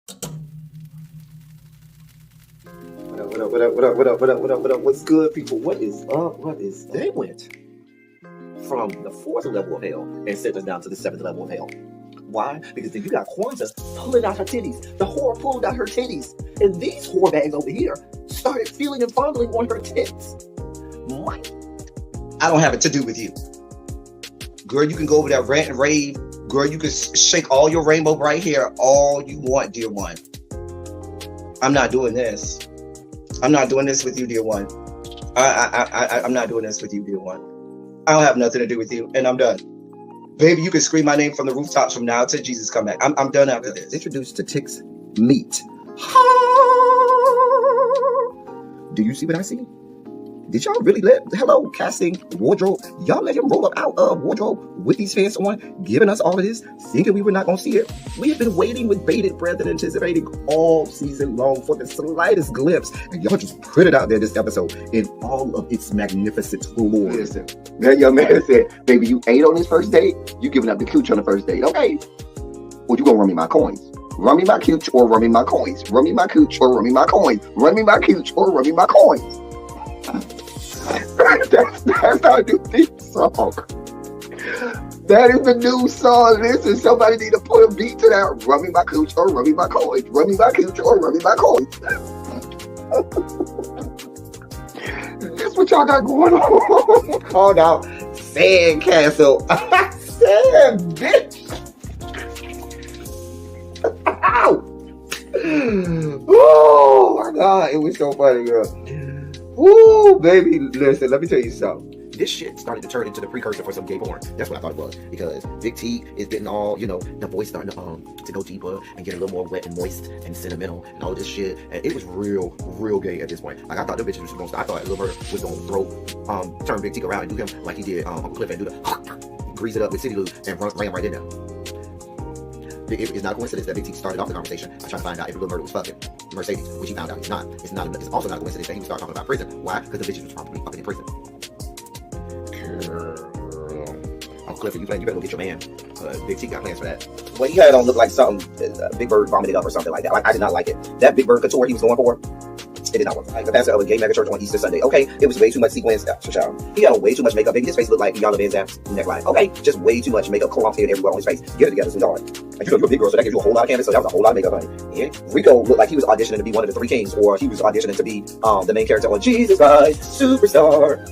What up, what up, what up, what up, what up, what up, what up, what up? What's good, people? What is up? What is they went from the fourth level of hell and sent us down to the seventh level of hell. Why? Because then you got Kwanzaa pulling out her titties. The whore pulled out her titties. And these whore bags over here started feeling and fondling on her tits. Mike. I don't have it to do with you. Girl, you can go over there, rant and rave. Girl, you can shake all your rainbow bright hair all you want, dear one. I'm not doing this. I'm not doing this with you, dear one. I'm not doing this with you, dear one. I don't have nothing to do with you, and I'm done. Baby, you can scream my name from the rooftops from now till Jesus come back. I'm done after this. Introduced to Tick's meat. Do you see what I see? Did y'all really hello, casting, wardrobe, y'all let him roll up out of wardrobe with these fans on, giving us all of this, thinking we were not going to see it? We have been waiting with bated breath and anticipating all season long for the slightest glimpse, and y'all just put it out there this episode in all of its magnificent glory. Listen, that young man said, baby, you ate on this first date, you giving up the cooch on the first date, okay? Well, you gonna run me my coins. Run me my cooch or run me my coins. Run me my cooch or run me my coins. Run me my cooch or run me my coins. That's our new theme song. That is the new song. Listen, somebody need to put a beat to that. Run me my cooch or run me my coins. Run me my cooch or run me my coins. That's what y'all got going on. Called out Sandcastle. Sand, bitch. Ow. Oh my God, it was so funny, girl. Ooh, baby, listen, let me tell you something. This shit started to turn into the precursor for some gay porn. That's what I thought it was. Because Big T is getting all, the voice starting to go deeper and get a little more wet and moist and sentimental and all this shit. And it was real gay at this point. Like, I thought the bitches was going to start. I thought Lil Bird was going to turn Big T around and do him like he did Uncle Cliff and do the grease it up with City Lou and ran right in there. It's not a coincidence that Big T started off the conversation by trying to find out if Lil Bird was fucking Mercedes, which he found out he's not. It's also not a coincidence that he started talking about prison. Why? Because the bitches was probably fucking in prison. Girl. Uncle Cliff, you better go get your man. Big T got plans for that. What he had on looked like something Big Bird vomited up or something like that. Like, I did not like it. That Big Bird couture he was going for, it did not work. Like the pastor of a gay mega church on Easter Sunday. Okay, it was way too much sequins. He had on way too much makeup. Baby, his face looked like Yana Van Zam's neckline. Okay, just way too much makeup clumped in everywhere on his face. Get it together, sweetheart. Like, you're a big girl, so that gives you a whole lot of canvas. So that was a whole lot of makeup, honey. And Rico looked like he was auditioning to be one of the three kings, or he was auditioning to be the main character on Jesus Christ Superstar.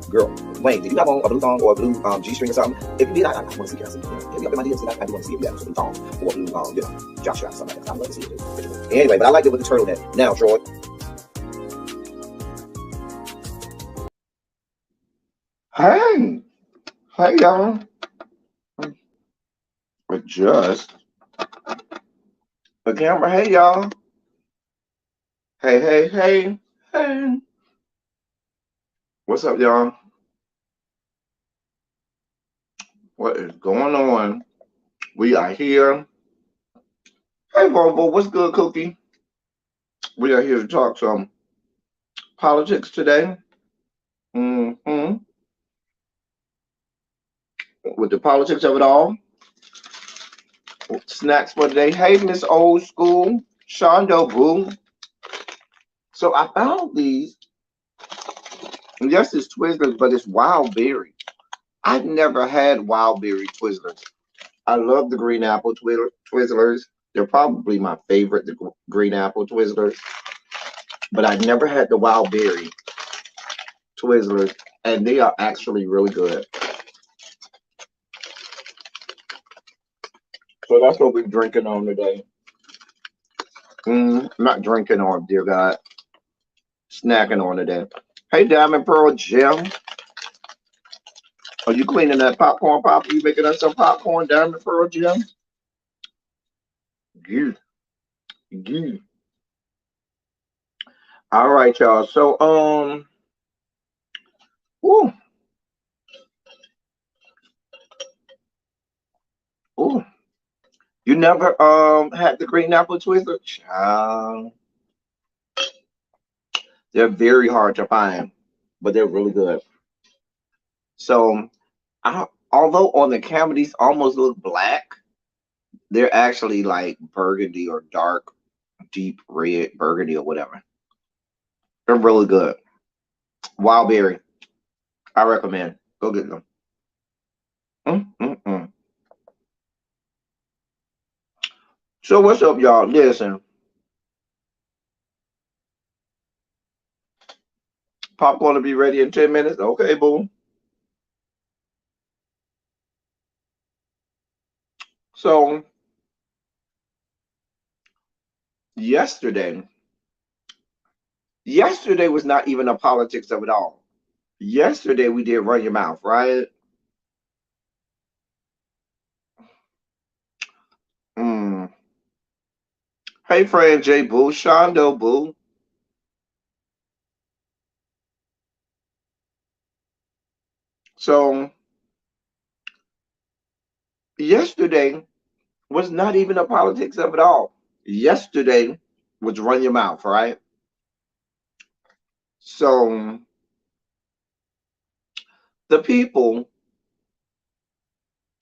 Girl, Wayne, did you have on a blue thong or a blue G-string or something? If you did, I want to see Cassie. If you up in my DMs, I do want to see if you have a blue thong or a blue, jock strap or something like that. I'd love to see it too. Anyway, but I liked it with the turtleneck. Now, Troy. Hey y'all. Adjust the camera. Hey y'all. Hey. What's up, y'all? What is going on? We are here. Hey, Volvo, what's good, Cookie? We are here to talk some politics today. With the politics of it all. Snacks for today. Hey, Miss Old School. Shondo Boo. So I found these. And yes, it's Twizzlers, but it's wild berry. I've never had wild berry Twizzlers. I love the green apple Twizzlers. They're probably my favorite, the green apple Twizzlers. But I've never had the wild berry Twizzlers. And they are actually really good. So that's what we're drinking on today. Not drinking on, dear God. Snacking on today. Hey, Diamond Pearl Jim. Are you cleaning that popcorn pop? Are you making us some popcorn, Diamond Pearl Jim? Good. All right, y'all. So, ooh. You never had the green apple Twizzler? Child. They're very hard to find, but they're really good. So, although on the camera these almost look black, They're actually like burgundy or dark, deep red burgundy or whatever. They're really good. Wild berry. I recommend. Go get them. Mm. So what's up, y'all? Listen, popcorn will be ready in 10 minutes. Okay, boom. So yesterday, yesterday was not even a politics of it all. Yesterday we did run your mouth, right? Mm. Hey, friend J Boo, Shondo Boo. So yesterday was not even a politics of it all. Yesterday was run your mouth, right? So the people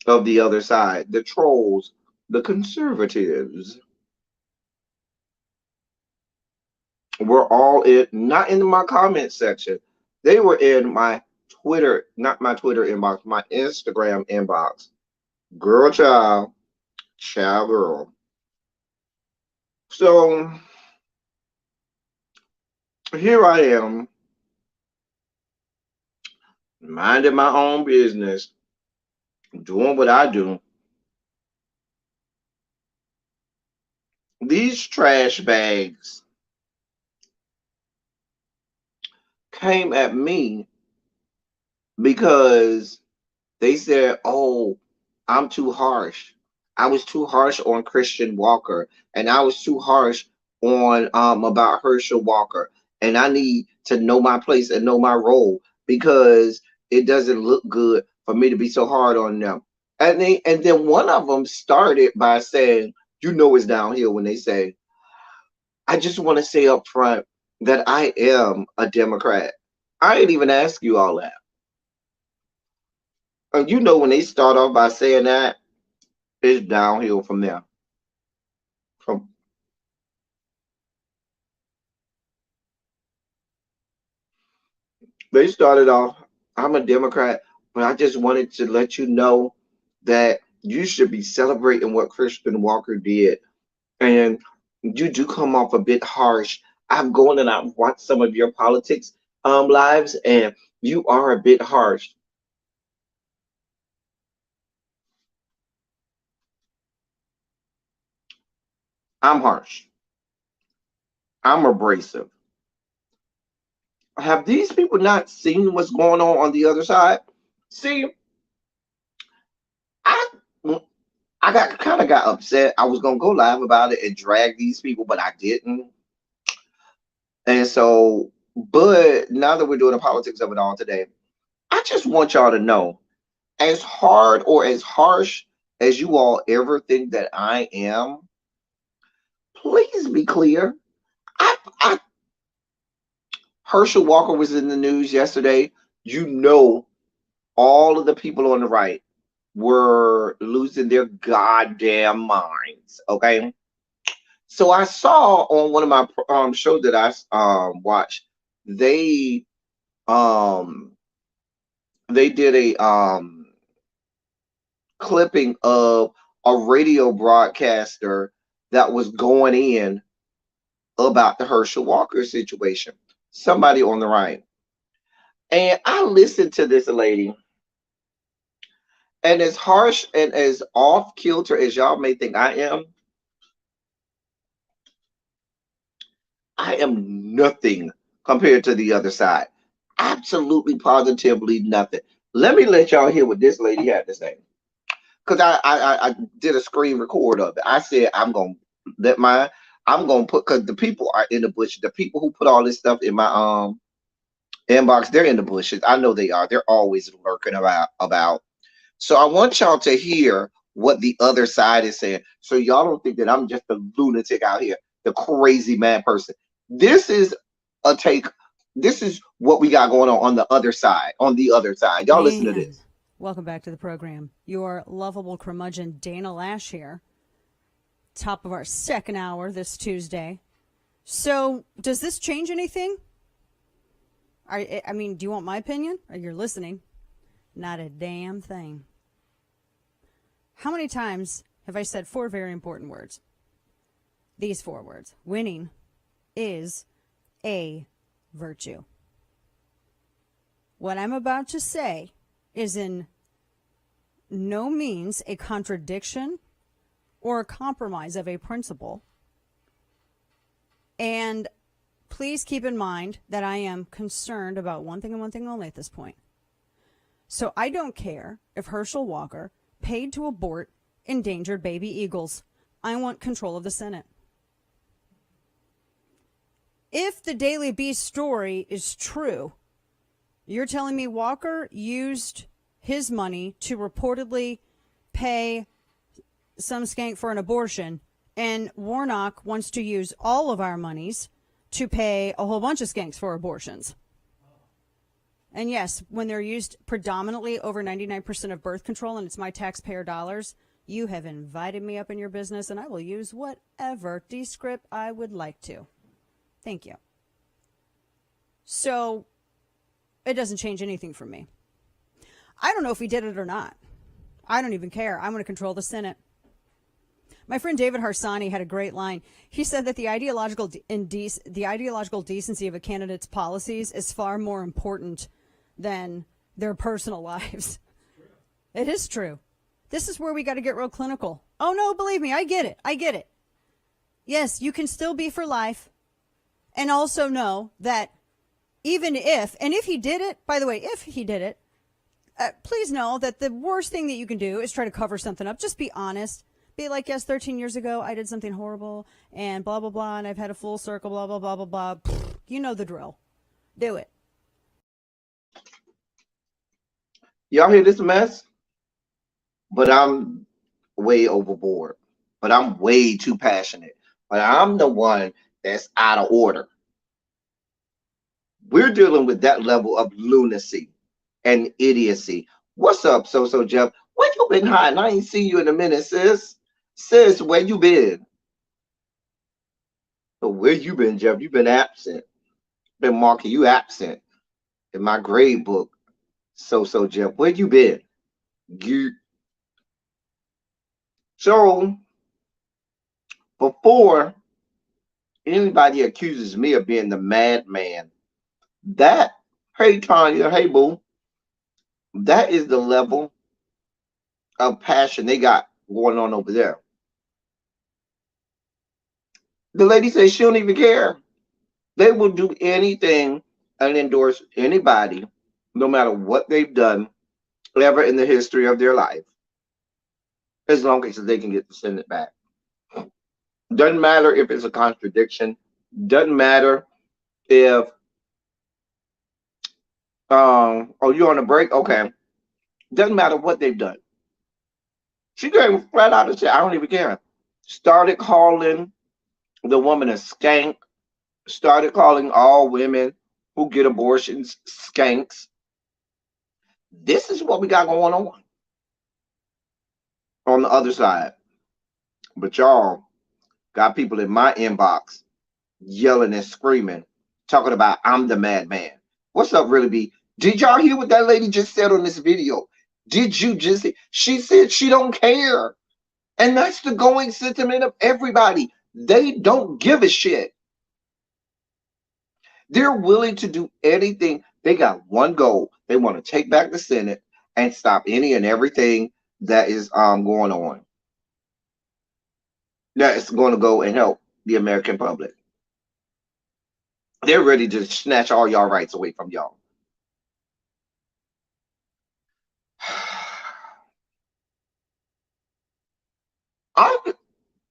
of the other side, the trolls, the conservatives, were all in, not in my comment section. They were in my Twitter, not my Twitter inbox, my Instagram inbox. Girl, child, child, girl. So here I am, minding my own business, doing what I do. These trash bags came at me because they said, "Oh, I'm too harsh. I was too harsh on Christian Walker, and I was too harsh on about Herschel Walker, and I need to know my place and know my role because it doesn't look good for me to be so hard on them." And then one of them started by saying, "You know it's downhill when they say, I just want to say up front that I am a Democrat." I ain't even ask you all that. And you know when they start off by saying that, it's downhill from there. From They started off, I'm a Democrat, but I just wanted to let you know that you should be celebrating what Christian Walker did. And you do come off a bit harsh. I've gone and I've watched some of your politics lives, and you are a bit harsh. I'm harsh. I'm abrasive. Have these people not seen what's going on the other side? See, I I got kind of got upset. I was gonna go live about it and drag these people, but I didn't. And so, but now that we're doing the politics of it all today, I just want y'all to know, as hard or as harsh as you all ever think that I am, please be clear. I Herschel Walker was in the news yesterday. You know, all of the people on the right were losing their goddamn minds. Okay. So I saw on one of my shows that I watched, they um they did a clipping of a radio broadcaster that was going in about the Herschel Walker situation. Somebody on the right. And I listened to this lady, and as harsh and as off kilter as y'all may think I am nothing compared to the other side. Absolutely, positively nothing. Let me let y'all hear what this lady had to say. Because I did a screen record of it. I said, let my, I'm going to put, because the people are in the bushes. The people who put all this stuff in my inbox, they're in the bushes. I know they are. They're always lurking about. So I want y'all to hear what the other side is saying. So y'all don't think that I'm just a lunatic out here, the crazy mad person. This is a take. This is what we got going on the other side. On the other side. Y'all listen to And this. welcome back to the program. Your lovable curmudgeon Dana Lash here. top of our second hour this Tuesday. So, does this change anything? I mean, do you want my opinion? Or you're listening? Not a damn thing. How many times have I said 4 very important words? These 4 words. Winning is a virtue. What I'm about to say is in no means a contradiction or a compromise of a principle. And please keep in mind that I am concerned about one thing and one thing only at this point. So I don't care if Herschel Walker paid to abort endangered baby eagles. I want control of the Senate. If the Daily Beast story is true, you're telling me Walker used his money to reportedly pay some skank for an abortion, and Warnock wants to use all of our monies to pay a whole bunch of skanks for abortions. And yes, when they're used predominantly over 99% of birth control and it's my taxpayer dollars, you have invited me up in your business and I will use whatever descript I would like to. Thank you. So it doesn't change anything for me. I don't know if he did it or not. I don't even care. I'm going to control the Senate. My friend David Harsani had a great line. He said that the ideological decency of a candidate's policies is far more important than their personal lives. It is true. This is where we got to get real clinical. Oh, no, believe me, I get it. I get it. Yes, you can still be for life. And also know that even if, and if he did it, by the way, if he did it, please know that the worst thing that you can do is try to cover something up. Just be honest. Be like, yes, 13 years ago, I did something horrible and blah, blah, blah, and I've had a full circle, blah, blah, blah, blah, blah. You know the drill. Do it. Y'all hear this mess? But I'm way overboard. But I'm way too passionate. But I'm the one that's out of order. We're dealing with that level of lunacy and idiocy. What's up, So Jeff? Where you been hiding? I ain't seen you in a minute, sis. Sis, where you been? So where you been, Jeff? You been absent. Been marking you absent in my grade book. So Jeff, where you been? You. So before anybody accuses me of being the madman, that, hey Tanya, hey boo, that is the level of passion they got going on over there. The lady says she don't even care. They will do anything and endorse anybody, no matter what they've done ever in the history of their life, as long as they can get the Senate back. Doesn't matter if it's a contradiction. Doesn't matter if oh, you're on a break? Okay. Doesn't matter what they've done. She came flat out and said, I don't even care. Started calling the woman a skank. Started calling all women who get abortions skanks. This is what we got going on the other side. But y'all got people in my inbox yelling and screaming, talking about I'm the madman. What's up, Really B? Did y'all hear what that lady just said on this video? Did you just see? She said she don't care. And that's the going sentiment of everybody. They don't give a shit. They're willing to do anything. They got one goal. They want to take back the Senate and stop any and everything that is going on. That is going to go and help the American public. They're ready to snatch all y'all rights away from y'all.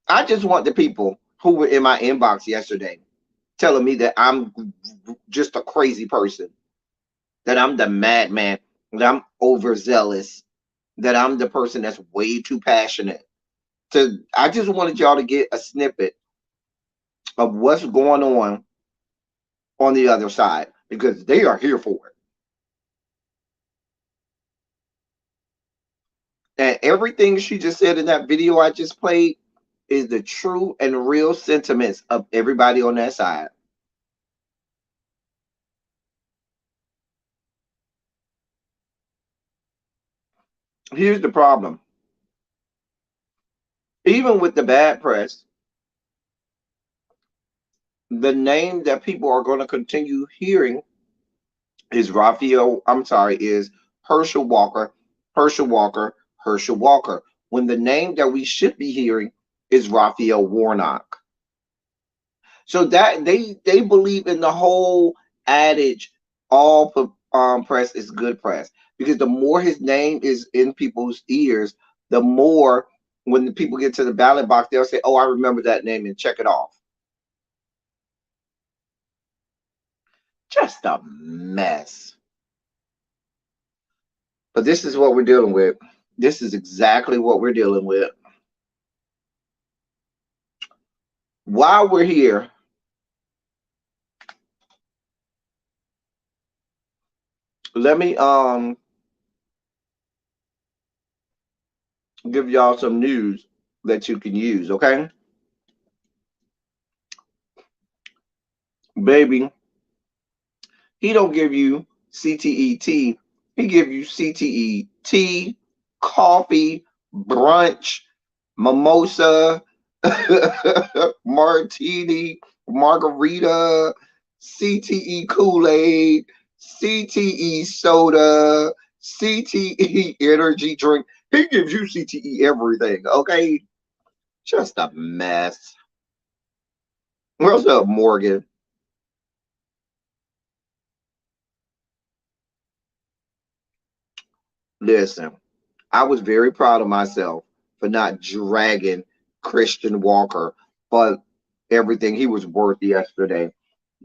I just want the people who were in my inbox yesterday telling me that I'm just a crazy person, that I'm the madman, that I'm overzealous, that I'm the person that's way too passionate. I just wanted y'all to get a snippet of what's going on the other side, because they are here for it. And everything she just said in that video I just played, is the true and real sentiments of everybody on that side. Here's the problem. Even with the bad press, the name that people are going to continue hearing is is Herschel Walker, Herschel Walker, Herschel Walker. When the name that we should be hearing is Raphael Warnock. So that they believe in the whole adage, all press is good press, because the more his name is in people's ears, the more when the people get to the ballot box, they'll say, "Oh, I remember that name," and check it off. Just a mess. But this is what we're dealing with. This is exactly what we're dealing with. While we're here, let me give y'all some news that you can use, okay? Baby, he don't give you CTET. He give you CTE tea, coffee, brunch, mimosa, martini, margarita, CTE Kool-Aid, CTE soda, CTE energy drink. He gives you CTE everything, okay? Just a mess. What's up, Morgan? Listen, I was very proud of myself for not dragging Christian Walker for everything he was worth yesterday.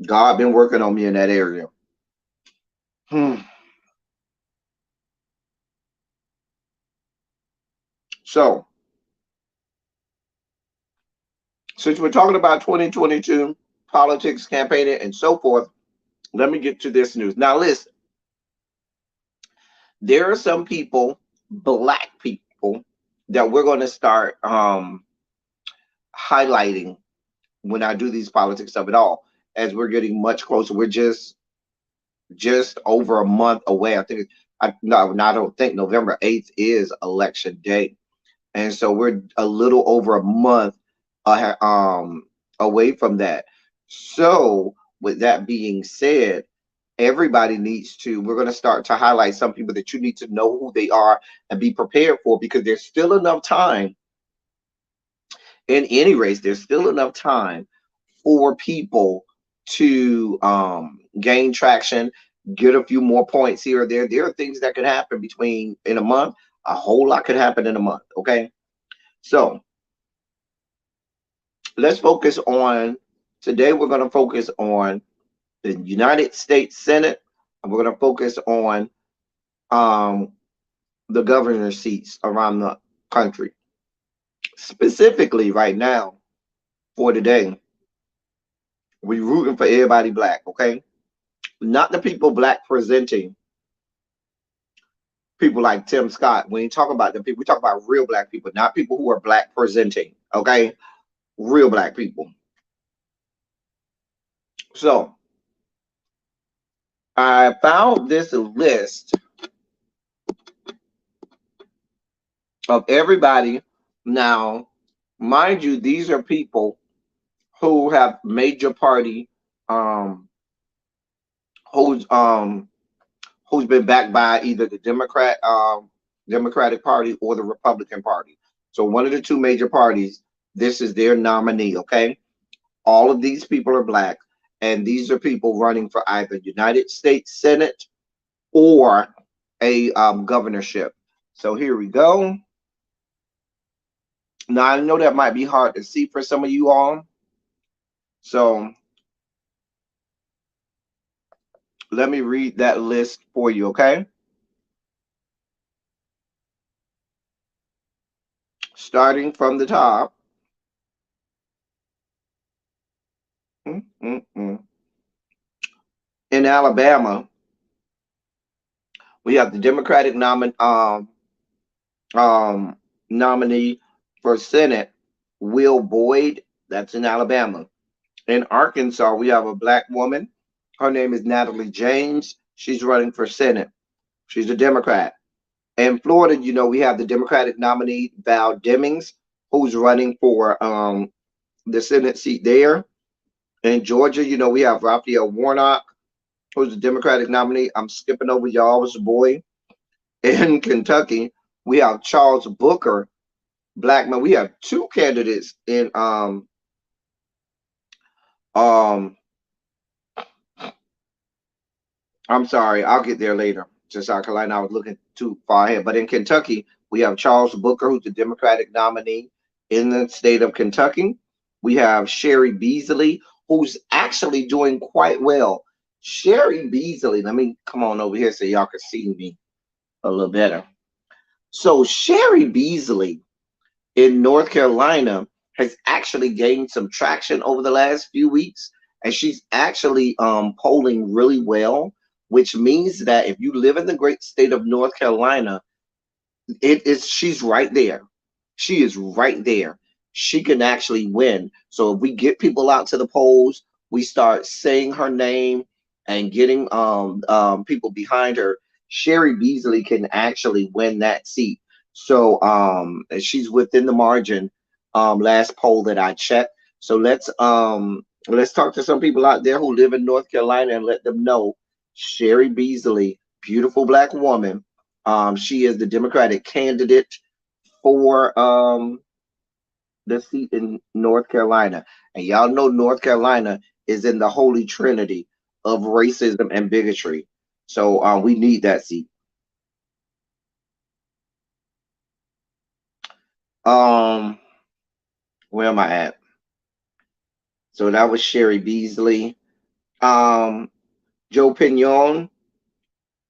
God been working on me in that area. Hmm. So, since we're talking about 2022 politics, campaigning, and so forth, let me get to this news. Now, listen, there are some people, black people, that we're going to start highlighting when I do these politics of it all, as we're getting much closer. We're just over a month away. I think I no, I don't think November 8th is election day, and so we're a little over a month away from that. So, with that being said, everybody needs to. We're going to start to highlight some people that you need to know who they are and be prepared for, because there's still enough time in any race. There's still enough time for people to gain traction, get a few more points here or there. There are things that could happen between in a month. A whole lot could happen in a month. Okay, so let's focus on today. We're going to focus on the United States Senate, and we're going to focus on um, the governor seats around the country. Specifically, right now for today, we rooting for everybody black. Okay, not the people black presenting, people like Tim Scott. We ain't talking about them people. We talk about real black people, not people who are black presenting. Okay, real black people. So I found this list of everybody. Now, mind you, these are people who have major party, um, who's um, who's been backed by either the Democratic Party or the Republican Party. So one of the two major parties, this is their nominee. Okay, all of these people are black, and these are people running for either United States Senate or a governorship. So here we go. Now I know that might be hard to see for some of you all. So let me read that list for you, okay? Starting from the top. In Alabama, we have the Democratic nominee for Senate, Will Boyd, that's in Alabama. In Arkansas, we have a black woman. Her name is Natalie James. She's running for Senate. She's a Democrat. In Florida, we have the Democratic nominee Val Demings, who's running for the Senate seat there. In Georgia, we have Raphael Warnock, who's the Democratic nominee. I'm skipping over y'all, was a boy. In Kentucky, we have Charles Booker, black man. We have two candidates in um I'm sorry, I'll get there later. To South Carolina, I was looking too far ahead. But in Kentucky, we have Charles Booker, who's the Democratic nominee in the state of Kentucky. We have Sherry Beasley, who's actually doing quite well. Sherry Beasley, let me come on over here so y'all can see me a little better. So Sherry Beasley in North Carolina has actually gained some traction over the last few weeks, and she's actually polling really well, which means that if you live in the great state of North Carolina, she's right there. She is right there. She can actually win. So if we get people out to the polls, we start saying her name and getting people behind her, Sherry Beasley can actually win that seat. So she's within the margin, last poll that I checked. So let's talk to some people out there who live in North Carolina and let them know Sherry Beasley, beautiful black woman. She is the Democratic candidate for the seat in North Carolina. And y'all know North Carolina is in the holy trinity of racism and bigotry. So we need that seat. Where am I at? So that was Sherry Beasley. Joe Pignon.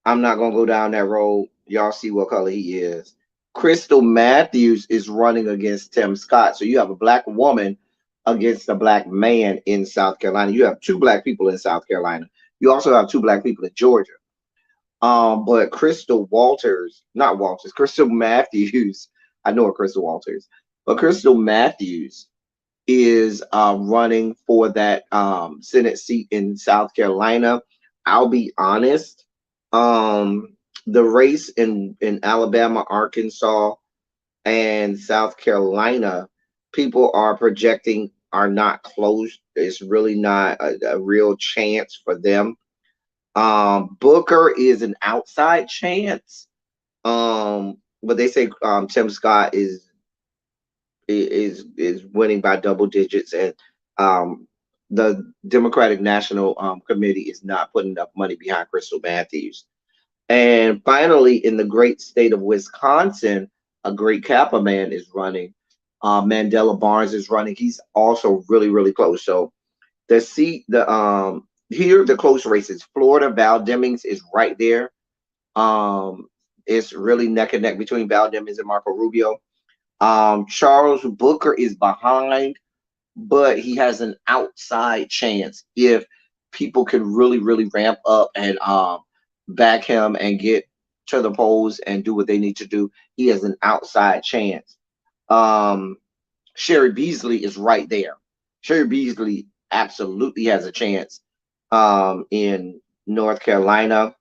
I'm not gonna go down that road. Y'all see what color he is. Crystal Matthews is running against Tim Scott. So you have a black woman against a black man in South Carolina. You have two black people in South Carolina. You also have two black people in Georgia. But Crystal Matthews, I know a Crystal Walters, but Crystal Matthews is running for that Senate seat in South Carolina. I'll be honest, the race in Alabama, Arkansas, and South Carolina, people are projecting are not close. It's really not a real chance for them. Booker is an outside chance. But they say Tim Scott is winning by double digits, and the Democratic National Committee is not putting enough money behind Crystal Matthews. And finally, in the great state of Wisconsin, a great Kappa man is running. Mandela Barnes is running. He's also really, really close. So the seat, here the close races. Florida, Val Demings is right there. It's really neck and neck between Val Demings and Marco Rubio. Charles Booker is behind, but he has an outside chance if people can really, really ramp up and back him and get to the polls and do what they need to do. He has an outside chance. Sherry Beasley is right there. Sherry Beasley absolutely has a chance in North Carolina.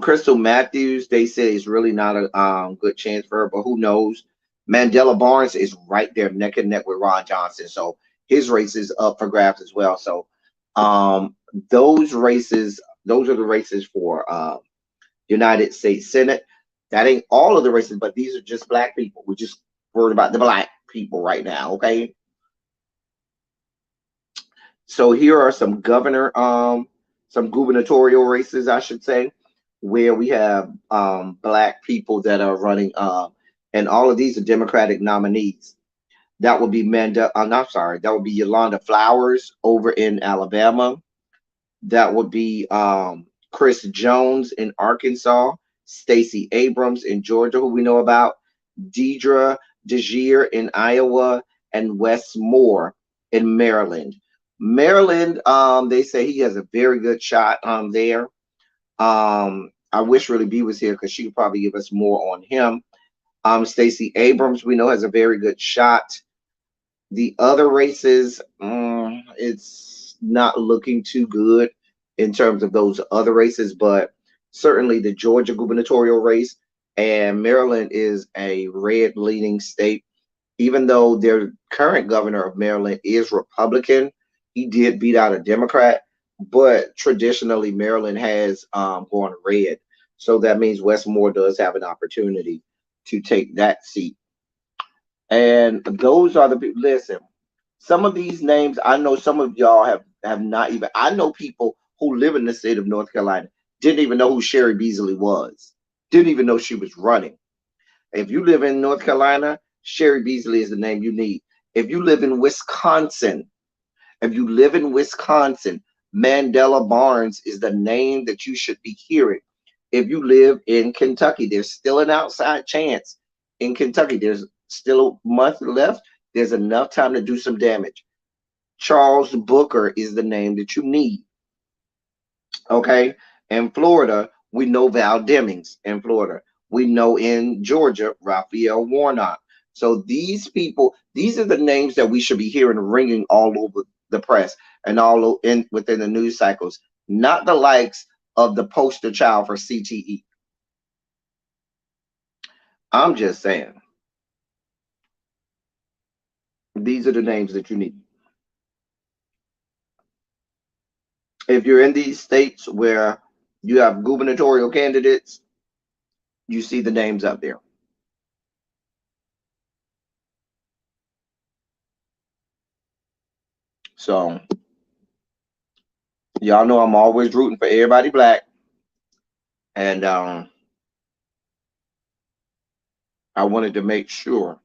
Crystal Matthews, they say is really not a good chance for her, but who knows? Mandela Barnes is right there neck and neck with Ron Johnson, so his race is up for grabs as well. So those are the races for United States Senate. That ain't all of the races, but these are just black people. We're just worried about the black people right now, okay? So here are some gubernatorial races, I should say, where we have black people that are running, and all of these are Democratic nominees. That would be that would be Yolanda Flowers over in Alabama. That would be Chris Jones in Arkansas, Stacey Abrams in Georgia, who we know about, Deidre DeGier in Iowa, and Wes Moore in Maryland. Maryland, they say he has a very good shot there. I wish Really B was here because she could probably give us more on him. Stacey Abrams, we know, has a very good shot. The other races, it's not looking too good in terms of those other races, but certainly the Georgia gubernatorial race and Maryland is a red leaning state. Even though their current governor of Maryland is Republican, he did beat out a Democrat, but traditionally Maryland has gone red. So that means Westmore does have an opportunity to take that seat. And those are the people. Listen, some of these names, I know some of y'all have not even. I know people who live in the state of North Carolina didn't even know who Sherry Beasley was, didn't even know she was running. If you live in North Carolina, Sherry Beasley is the name you need. If you live in Wisconsin, if you live in Wisconsin, Mandela Barnes is the name that you should be hearing. If you live in Kentucky, there's still an outside chance in Kentucky. There's still a month left. There's enough time to do some damage. Charles Booker is the name that you need. Okay. In Florida, we know Val Demings in Florida. We know in Georgia, Raphael Warnock. So these people, these are the names that we should be hearing ringing all over the press and all in within the news cycles, not the likes of the poster child for CTE. I'm just saying, these are the names that you need. If you're in these states where you have gubernatorial candidates, you see the names up there. So y'all know I'm always rooting for everybody black. And I wanted to make sure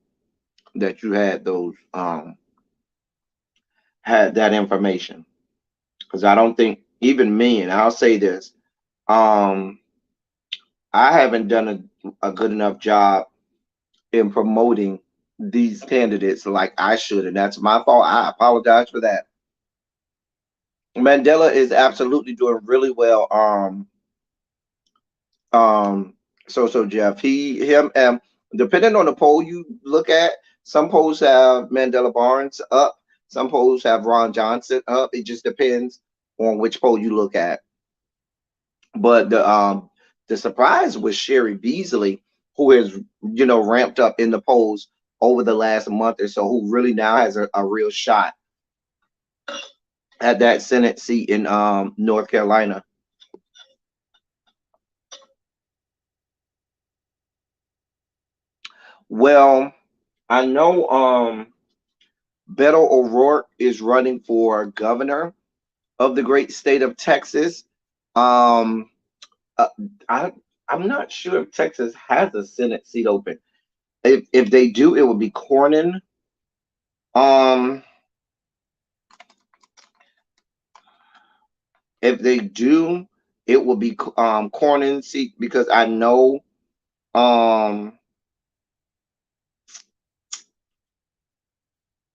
that you had those had that information. Because I don't think even me, and I'll say this, I haven't done a good enough job in promoting these candidates like I should, and that's my fault. I apologize for that. Mandela is absolutely doing really well. So Jeff, him, depending on the poll you look at, some polls have Mandela Barnes up, some polls have Ron Johnson up. It just depends on which poll you look at. But the surprise was Sherry Beasley, who has ramped up in the polls over the last month or so, who really now has a real shot at that Senate seat in North Carolina. Well, I know Beto O'Rourke is running for governor of the great state of Texas. Um, uh, I'm not sure if Texas has a Senate seat open. If they do, it would be Cornyn. Um, if they do, it will be Cornyn seat because um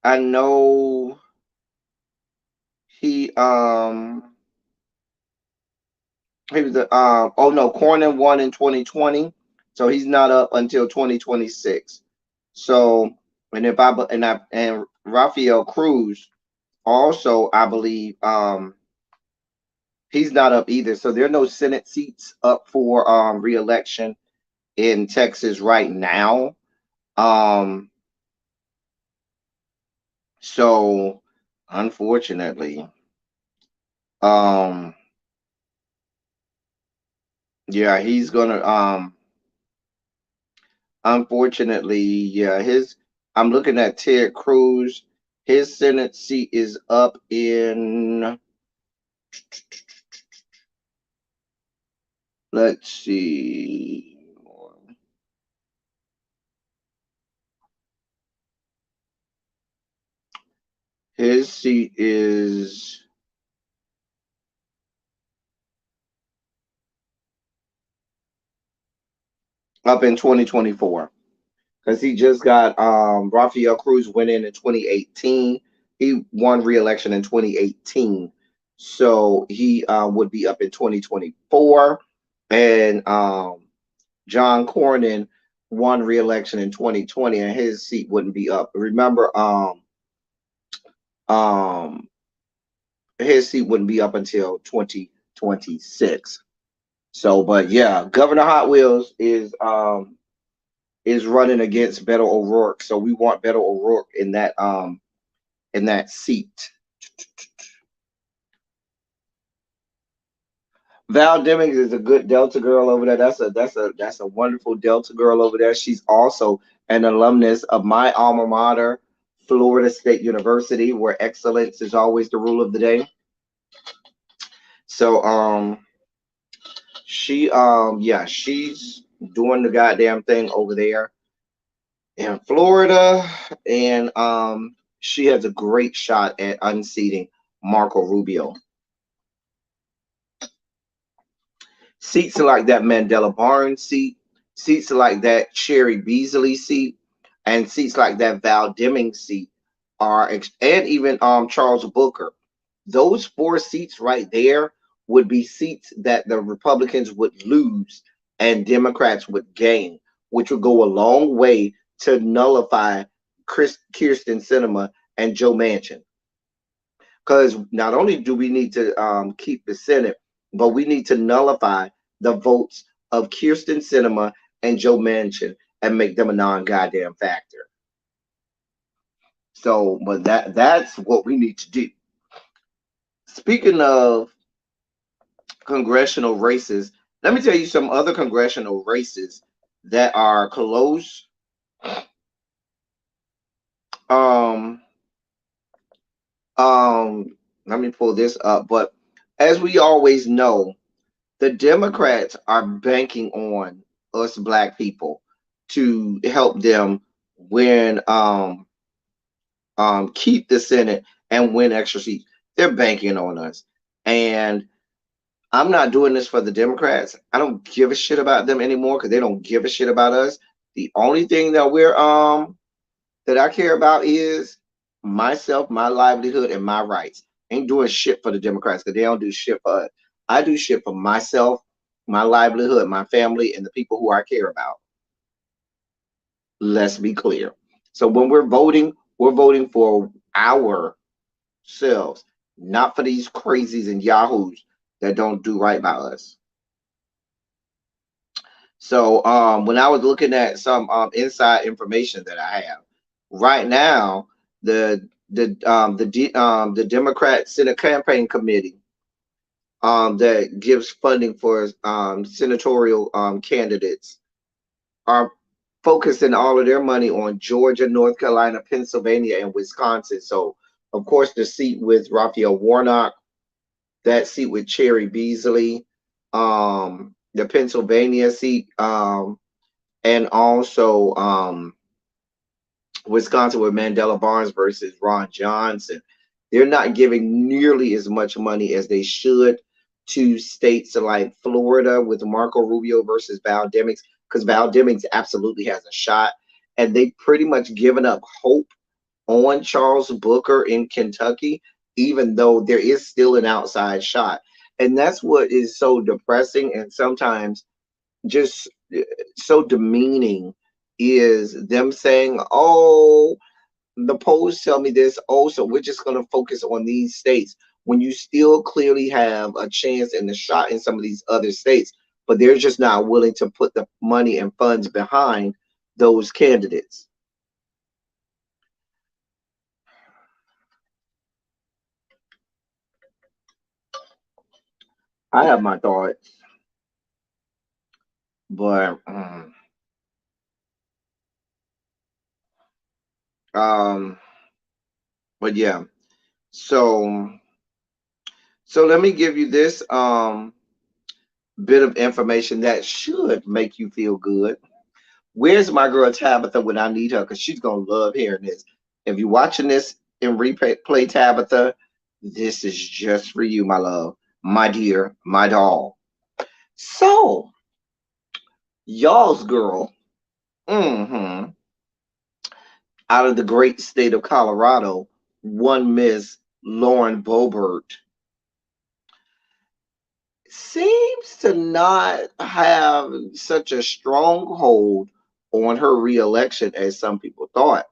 I know he he was oh no, Cornyn won in 2020, so he's not up until 2026. So and Rafael Cruz also, I believe, he's not up either. So there are no Senate seats up for re-election in Texas right now. So unfortunately, um yeah, he's gonna unfortunately, yeah, his I'm looking at Ted Cruz. His Senate seat is up in, let's see. His seat is up in 2024 because he just got Rafael Cruz went in 2018. He won re-election in 2018, so he would be up in 2024. And John Cornyn won re-election in 2020, and his seat wouldn't be up. Remember, um, his seat wouldn't be up until 2026. So, but yeah, Governor Hot Wheels is running against Beto O'Rourke. So we want Beto O'Rourke in that seat. Val Demings is a good Delta girl over there. That's a wonderful Delta girl over there. She's also an alumnus of my alma mater, Florida State University, where excellence is always the rule of the day. So yeah, she's doing the goddamn thing over there in Florida, and she has a great shot at unseating Marco Rubio. Seats like that Mandela Barnes seat, seats like that Cherry Beasley seat, and seats like that Val Deming seat and even Charles Booker. Those four seats right there would be seats that the Republicans would lose and Democrats would gain, which would go a long way to nullify Kirsten Sinema and Joe Manchin. Because not only do we need to keep the Senate, but we need to nullify the votes of Kirsten Sinema and Joe Manchin and make them a non-goddamn factor. So, but that's what we need to do. Speaking of congressional races, let me tell you some other congressional races that are close. Um, Let me pull this up. But as we always know, the Democrats are banking on us black people to help them win, keep the Senate and win extra seats. They're banking on us, and I'm not doing this for the Democrats. I don't give a shit about them anymore because they don't give a shit about us. The only thing that I care about is myself, my livelihood, and my rights. Ain't doing shit for the Democrats because they don't do shit for us. I do shit for myself, my livelihood, my family, and the people who I care about. Let's be clear. So when we're voting for ourselves, not for these crazies and yahoos that don't do right by us. So when I was looking at some inside information that I have right now, the Democrat Senate Campaign Committee that gives funding for senatorial candidates are focusing all of their money on Georgia, North Carolina, Pennsylvania, and Wisconsin. So, of course, the seat with Raphael Warnock, that seat with Cherry Beasley, the Pennsylvania seat, and also Wisconsin with Mandela Barnes versus Ron Johnson. They're not giving nearly as much money as they should to states like Florida with Marco Rubio versus Val Demings, because Val Demings absolutely has a shot. And they've pretty much given up hope on Charles Booker in Kentucky, even though there is still an outside shot. And that's what is so depressing and sometimes just so demeaning is them saying, oh, the polls tell me this. Oh, so we're just going to focus on these states when you still clearly have a chance and a shot in some of these other states, but they're just not willing to put the money and funds behind those candidates. I have my thoughts, but um, but yeah. So let me give you this bit of information that should make you feel good. Where's my girl Tabitha when I need her? Because she's gonna love hearing this. If you're watching this in replay, Tabitha, this is just for you, my love, my dear, my doll. So, y'all's girl, out of the great state of Colorado, one Miss Lauren Boebert seems to not have such a strong hold on her reelection as some people thought.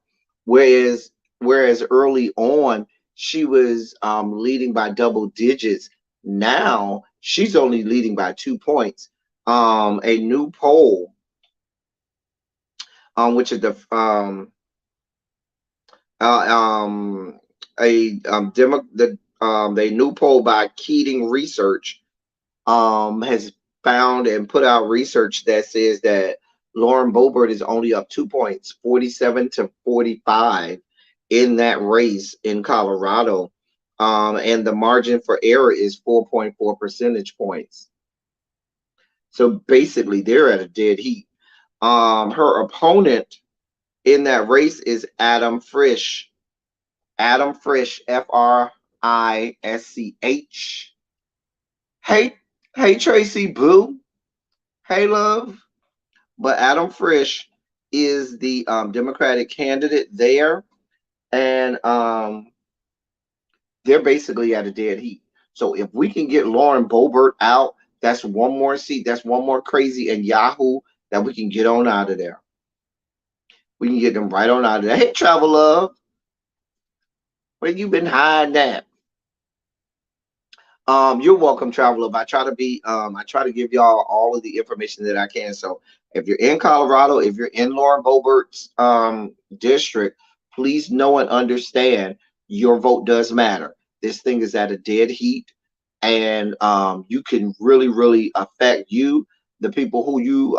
Whereas whereas early on she was leading by double digits. Now she's only leading by 2 points. A new poll, which is uh, um, the new poll by Keating Research has found and put out research that says that Lauren Boebert is only up 2 points, 47 to 45, in that race in Colorado. And the margin for error is 4.4 percentage points. So basically, they're at a dead heat. Her opponent in that race is Adam Frisch. Adam Frisch, Frisch. Hey, hey, Tracy Boo. Hey, love. But Adam Frisch is the Democratic candidate there, and they're basically at a dead heat. So if we can get Lauren Boebert out, that's one more seat. That's one more crazy and Yahoo that we can get on out of there. We can get them right on out of there. Hey, Travel Love, where you been hiding at? You're welcome, Traveler. I try to give y'all all of the information that I can. So if you're in Colorado, if you're in Lauren Boebert's district, please know and understand your vote does matter. This thing is at a dead heat, and you can really affect the people who you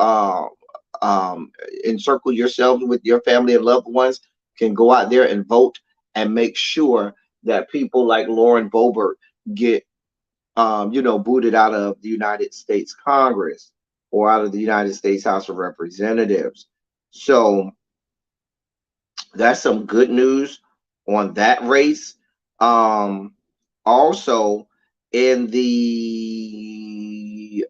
encircle yourselves with, your family and loved ones, can go out there and vote and make sure that people like Lauren Boebert get booted out of the United States Congress or out of the United States House of Representatives. So that's some good news on that race. Also, in the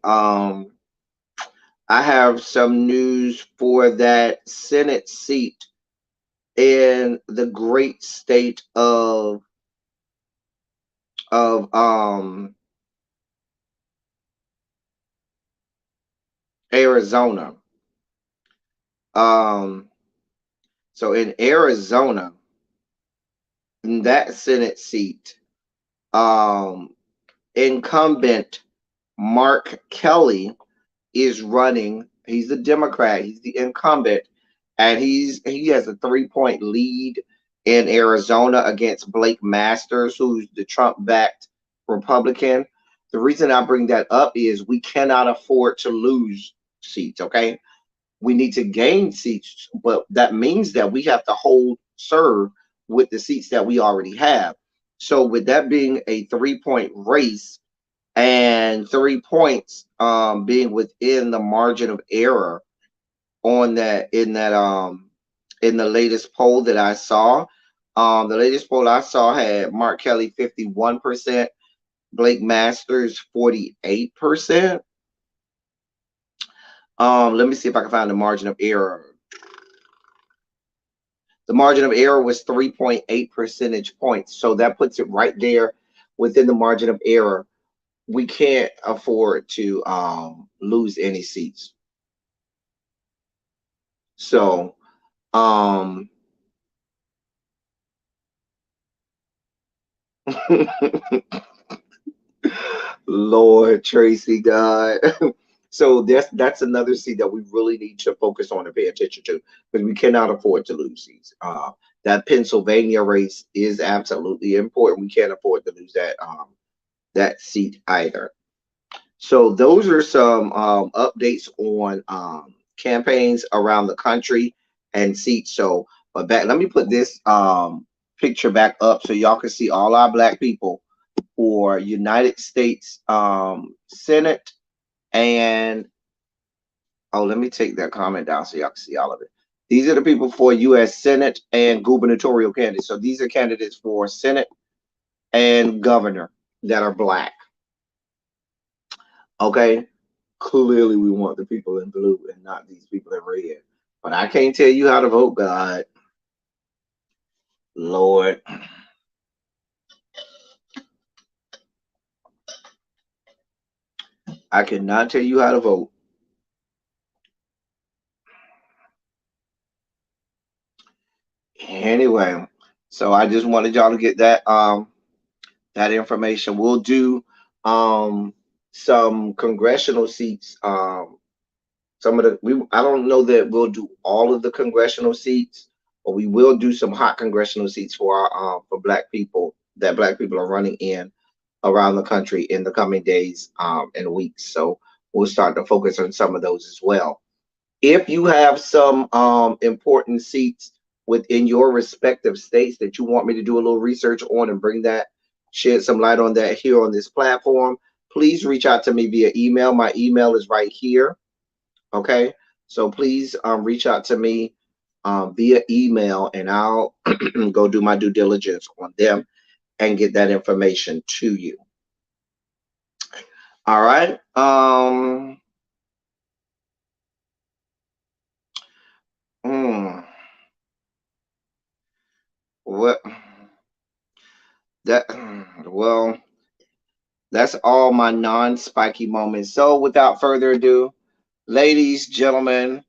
I have some news for that Senate seat in the great state of Arizona. So in Arizona, in that Senate seat, um, incumbent Mark Kelly is running. He's a Democrat. He's the incumbent, and he has a 3 point lead in Arizona against Blake Masters, who's the Trump-backed Republican. The reason I bring that up is we cannot afford to lose seats. Okay, we need to gain seats, but that means that we have to serve with the seats that we already have. So with that being a 3 point race and 3 points being within the margin of error on that in the latest poll that I saw, the latest poll I saw had Mark Kelly 51%, Blake Masters 48%. Let me see if I can find the margin of error. The margin of error was 3.8 percentage points. So that puts it right there within the margin of error. We can't afford to lose any seats. So Lord Tracy, God. So that's another seat that we really need to focus on and pay attention to, because we cannot afford to lose seats. That Pennsylvania race is absolutely important. We can't afford to lose that seat either. So those are some updates on campaigns around the country and seats. So, but back, let me put this picture back up so y'all can see all our black people for United States Senate. And let me take that comment down so y'all can see all of it. These are the people for U.S. Senate and gubernatorial candidates. So these are candidates for Senate and governor that are black. Okay, clearly we want the people in blue and not these people in red. But I can't tell you how to vote, God. Lord. I cannot tell you how to vote. So I just wanted y'all to get that information. We'll do um some congressional seats. Some of the we I don't know that we'll do all of the congressional seats, but we will do some hot congressional seats for our for black people that black people are running in around the country in the coming days and weeks. So we'll start to focus on some of those as well. If you have some important seats within your respective states that you want me to do a little research on and bring that, shed some light on that here on this platform, please reach out to me via email. My email is right here. Okay. So please reach out to me via email and I'll go do my due diligence on them and get that information to you. All right. Hmm, what that well, that's all my non-spiky moments. So without further ado, ladies, gentlemen,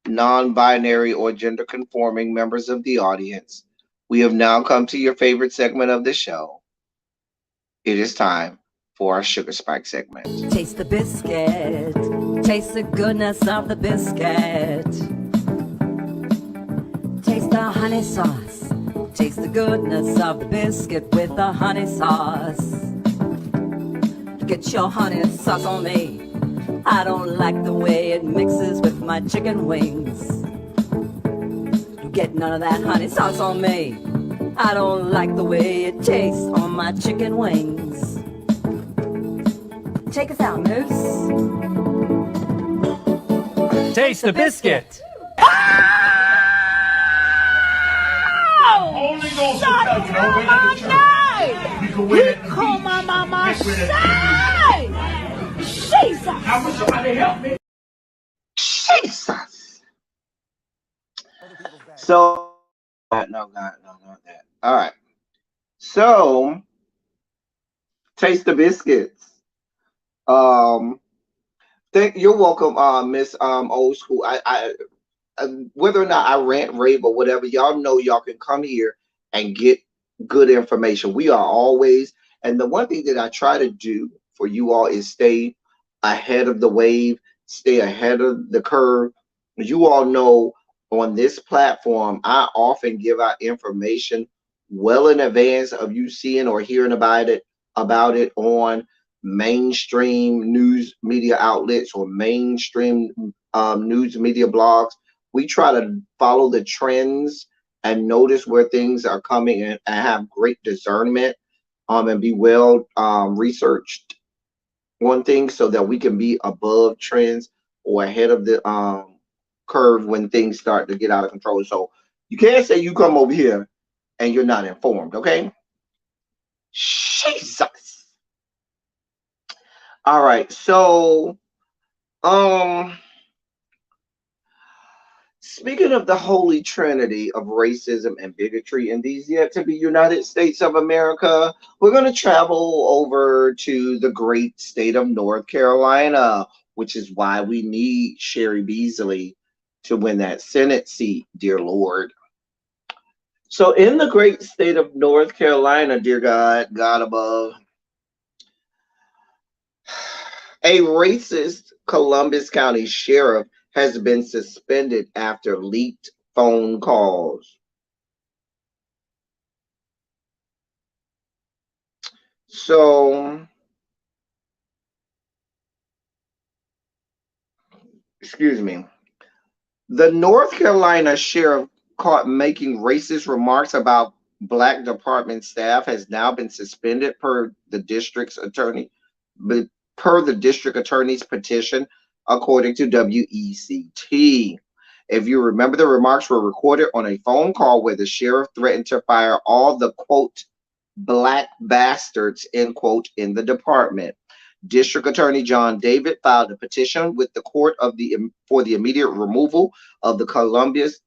non-binary or gender conforming members of the audience, we have now come to your favorite segment of the show. It is time for our sugar spike segment. Taste the biscuit. Taste the goodness of the biscuit. Taste the honey sauce. Taste the goodness of the biscuit with the honey sauce. Get your honey sauce on me. I don't like the way it mixes with my chicken wings. Get none of that honey sauce on me. I don't like the way it tastes on my chicken wings. Take us out, Moose. Taste the biscuit. Only goes to tell you, don't win at the church. You can win it. Call my mama side. Jesus. I wish somebody help me. Jesus. So, no, not that. All right. So, taste the biscuits. You're welcome, Miss Old School. Whether or not I rant, rave, or whatever, y'all know y'all can come here and get good information. We are always, and the one thing that I try to do for you all is stay ahead of the wave, stay ahead of the curve. You all know on this platform, I often give out information well in advance of you seeing or hearing about it on mainstream news media outlets or mainstream news media blogs. We try to follow the trends and notice where things are coming and have great discernment and be well researched on things so that we can be above trends or ahead of the curve when things start to get out of control. So you can't say you come over here and you're not informed, okay? Jesus. All right, so speaking of the holy trinity of racism and bigotry in these yet to be United States of America, we're going to travel over to the great state of North Carolina, which is why we need Sherry Beasley to win that Senate seat, dear Lord. So in the great state of North Carolina, dear God, God above, a racist Columbus County sheriff has been suspended after leaked phone calls. So, excuse me. The North Carolina sheriff caught making racist remarks about black department staff has now been suspended per the district attorney's petition, according to WECT. If you remember, the remarks were recorded on a phone call where the sheriff threatened to fire all the, quote, black bastards, end quote, in the department. District Attorney John David filed a petition with the court for the immediate removal of the Columbus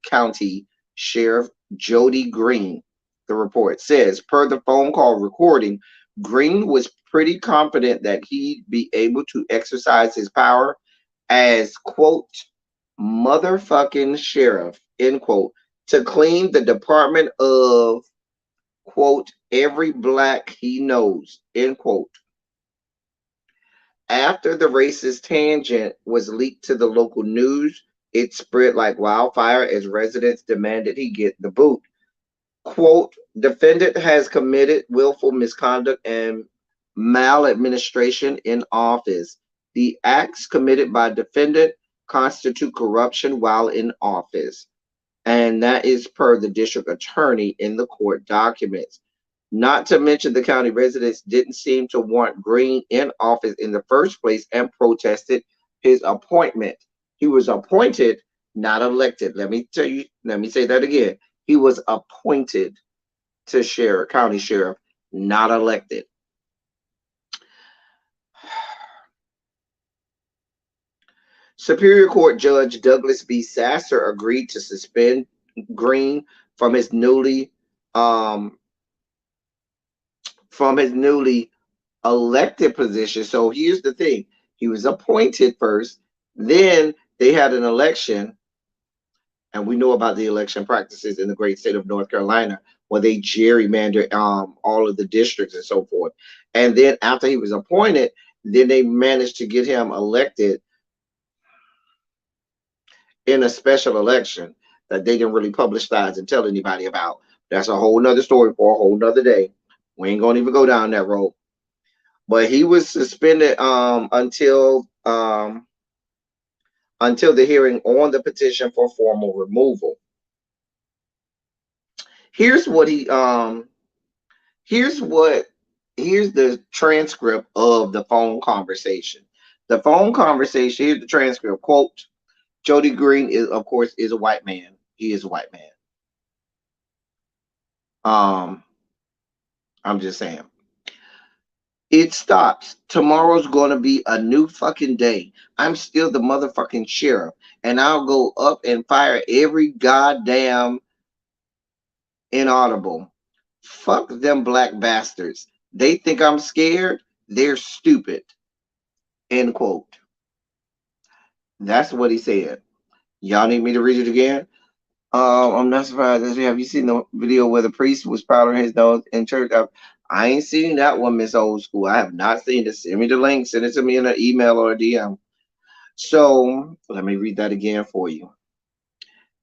County Sheriff Jody Green. The report says, per the phone call recording, Green was pretty confident that he'd be able to exercise his power as, quote, motherfucking sheriff, end quote, to clean the department of, quote, every black he knows, end quote. After the racist tangent was leaked to the local news, it spread like wildfire as residents demanded he get the boot. Quote, defendant has committed willful misconduct and maladministration in office. The acts committed by defendant constitute corruption while in office. And that is per the district attorney in the court documents. Not to mention the county residents didn't seem to want Green in office in the first place and protested his appointment. He was appointed, not elected. Let me say that again. He was appointed to sheriff, county sheriff, not elected. Superior Court Judge Douglas B. Sasser agreed to suspend Green from his newly elected position. So here's the thing. He was appointed first, then they had an election, and we know about the election practices in the great state of North Carolina where they gerrymandered all of the districts and so forth. And then after he was appointed, then they managed to get him elected in a special election that they didn't really publicize and tell anybody about. That's a whole nother story for a whole nother day. We ain't gonna even go down that road. But he was suspended until the hearing on the petition for formal removal. Here's the transcript of the phone conversation. The phone conversation, here's the transcript. Quote, Jody Green is, of course, is a white man. He is a white man. I'm just saying. It stops. Tomorrow's gonna be a new fucking day. I'm still the motherfucking sheriff, and I'll go up and fire every goddamn inaudible. Fuck them black bastards. They think I'm scared. They're stupid. End quote. That's what he said. Y'all need me to read it again? I'm not surprised. Have you seen the video where the priest was powdering his nose in church? I ain't seen that one, Miss Old School. I have not seen it. Send me the link. Send it to me in an email or a DM. So let me read that again for you.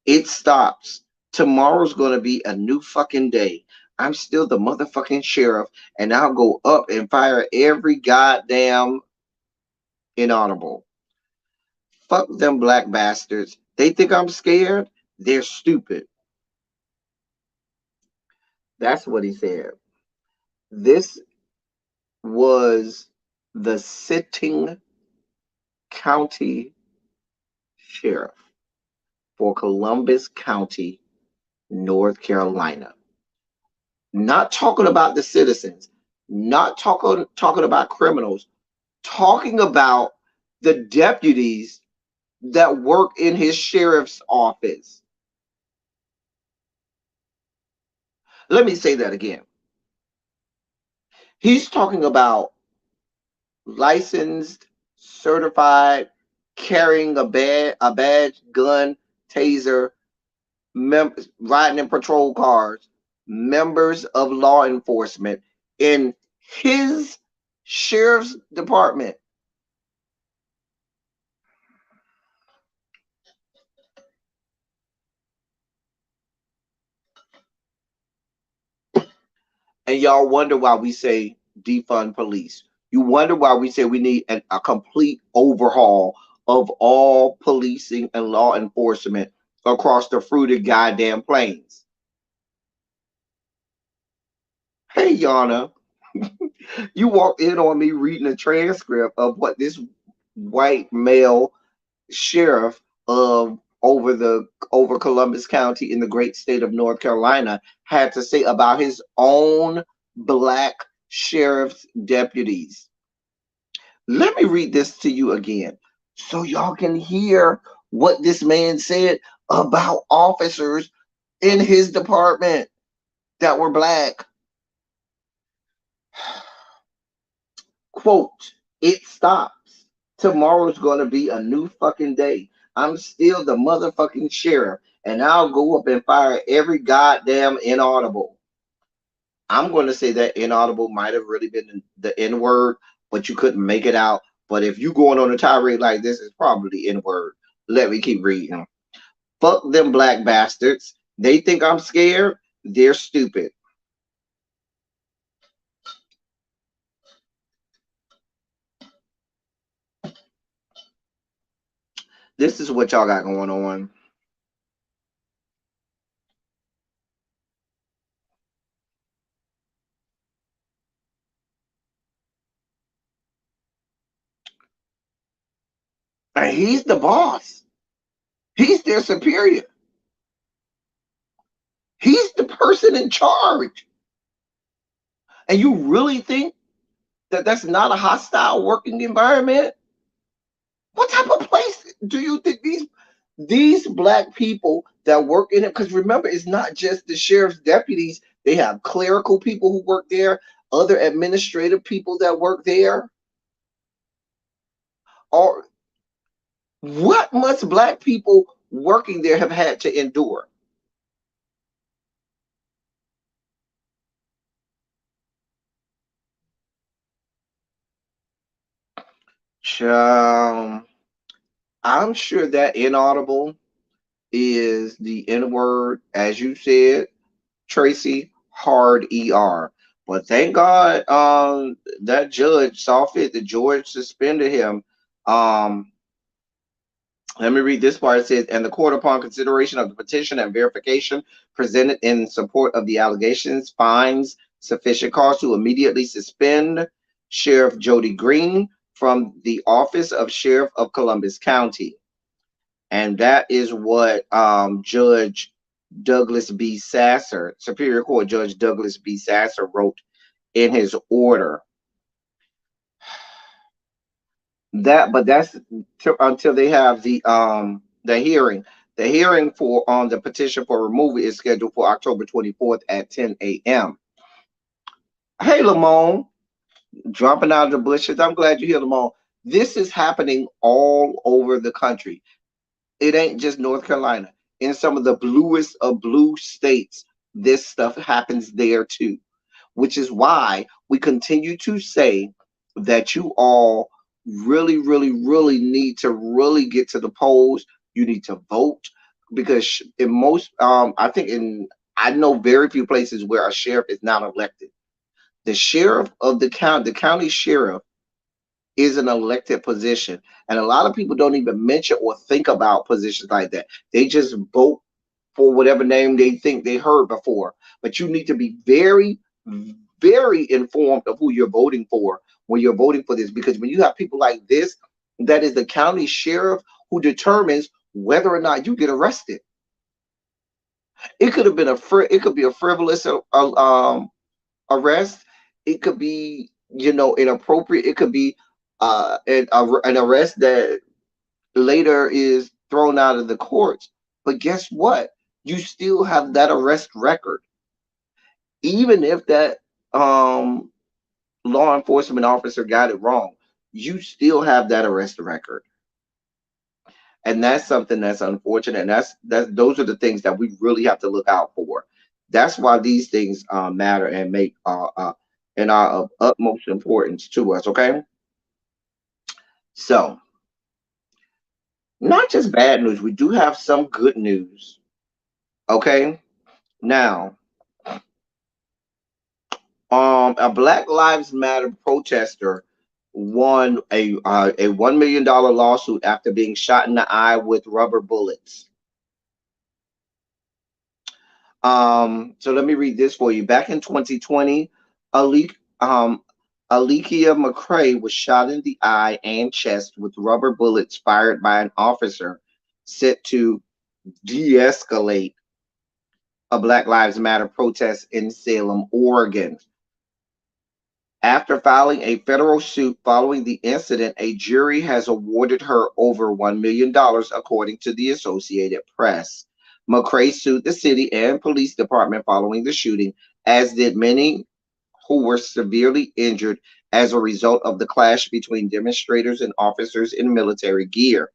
It stops. Tomorrow's going to be a new fucking day. I'm still the motherfucking sheriff, and I'll go up and fire every goddamn inaudible. Fuck them black bastards. They think I'm scared. They're stupid. That's what he said. This was the sitting county sheriff for Columbus County, North Carolina. Not talking about the citizens, not talking about criminals, talking about the deputies that work in his sheriff's office. Let me say that again. He's talking about licensed, certified, carrying a badge, gun, taser, riding in patrol cars, members of law enforcement in his sheriff's department. And y'all wonder why we say defund police. You wonder why we say we need a complete overhaul of all policing and law enforcement across the fruited goddamn plains. Hey, Yana, you walked in on me reading a transcript of what this white male sheriff of over Columbus County in the great state of North Carolina had to say about his own black sheriff's deputies. Let me read this to you again so y'all can hear what this man said about officers in his department that were black. Quote, it stops. Tomorrow's going to be a new fucking day. I'm still the motherfucking sheriff, and I'll go up and fire every goddamn inaudible. I'm going to say that inaudible might have really been the N word, but you couldn't make it out. But if you going on a tirade like this, it's probably the N word. Let me keep reading. Fuck them black bastards. They think I'm scared. They're stupid. This is what y'all got going on. And he's the boss. He's their superior. He's the person in charge. And you really think that that's not a hostile working environment? What type of place do you think these black people that work in it? Because remember, it's not just the sheriff's deputies. They have clerical people who work there, other administrative people that work there. Or what must black people working there have had to endure? I'm sure that inaudible is the N word, as you said, Tracy, hard ER. But thank God that judge saw fit. The judge suspended him. Let me read this part. It says, and the court, upon consideration of the petition and verification presented in support of the allegations, finds sufficient cause to immediately suspend Sheriff Jody Green from the office of Sheriff of Columbus County. And that is what Judge Douglas B. Sasser, Superior Court Judge Douglas B. Sasser, wrote in his order. But that's until they have the hearing. The hearing for on the petition for removal is scheduled for October 24th at 10 a.m. Hey, Lamone, jumping out of the bushes. I'm glad you're here, Lamone. This is happening all over the country. It ain't just North Carolina. In some of the bluest of blue states, this stuff happens there too, which is why we continue to say that you all really, really, really need to really get to the polls. You need to vote because in most, I know very few places where a sheriff is not elected. The sheriff of the county sheriff is an elected position. And a lot of people don't even mention or think about positions like that. They just vote for whatever name they think they heard before. But you need to be very, very informed of who you're voting for when you're voting for this. Because when you have people like this, that is the county sheriff who determines whether or not you get arrested. It could have been it could be a frivolous arrest. It could be, inappropriate. It could be an arrest that later is thrown out of the courts. But guess what? You still have that arrest record. Even if that law enforcement officer got it wrong, you still have that arrest record. And that's something that's unfortunate. And those are the things that we really have to look out for. That's why these things matter and make and are of utmost importance to us. Okay. So, not just bad news, we do have some good news. Okay. Now, a Black Lives Matter protester won a $1 million lawsuit after being shot in the eye with rubber bullets. So let me read this for you. Back in 2020, Alicia McCrae was shot in the eye and chest with rubber bullets fired by an officer set to de-escalate a Black Lives Matter protest in Salem, Oregon. After filing a federal suit following the incident, a jury has awarded her over $1 million, according to the Associated Press. McCrae sued the city and police department following the shooting, as did many who were severely injured as a result of the clash between demonstrators and officers in military gear.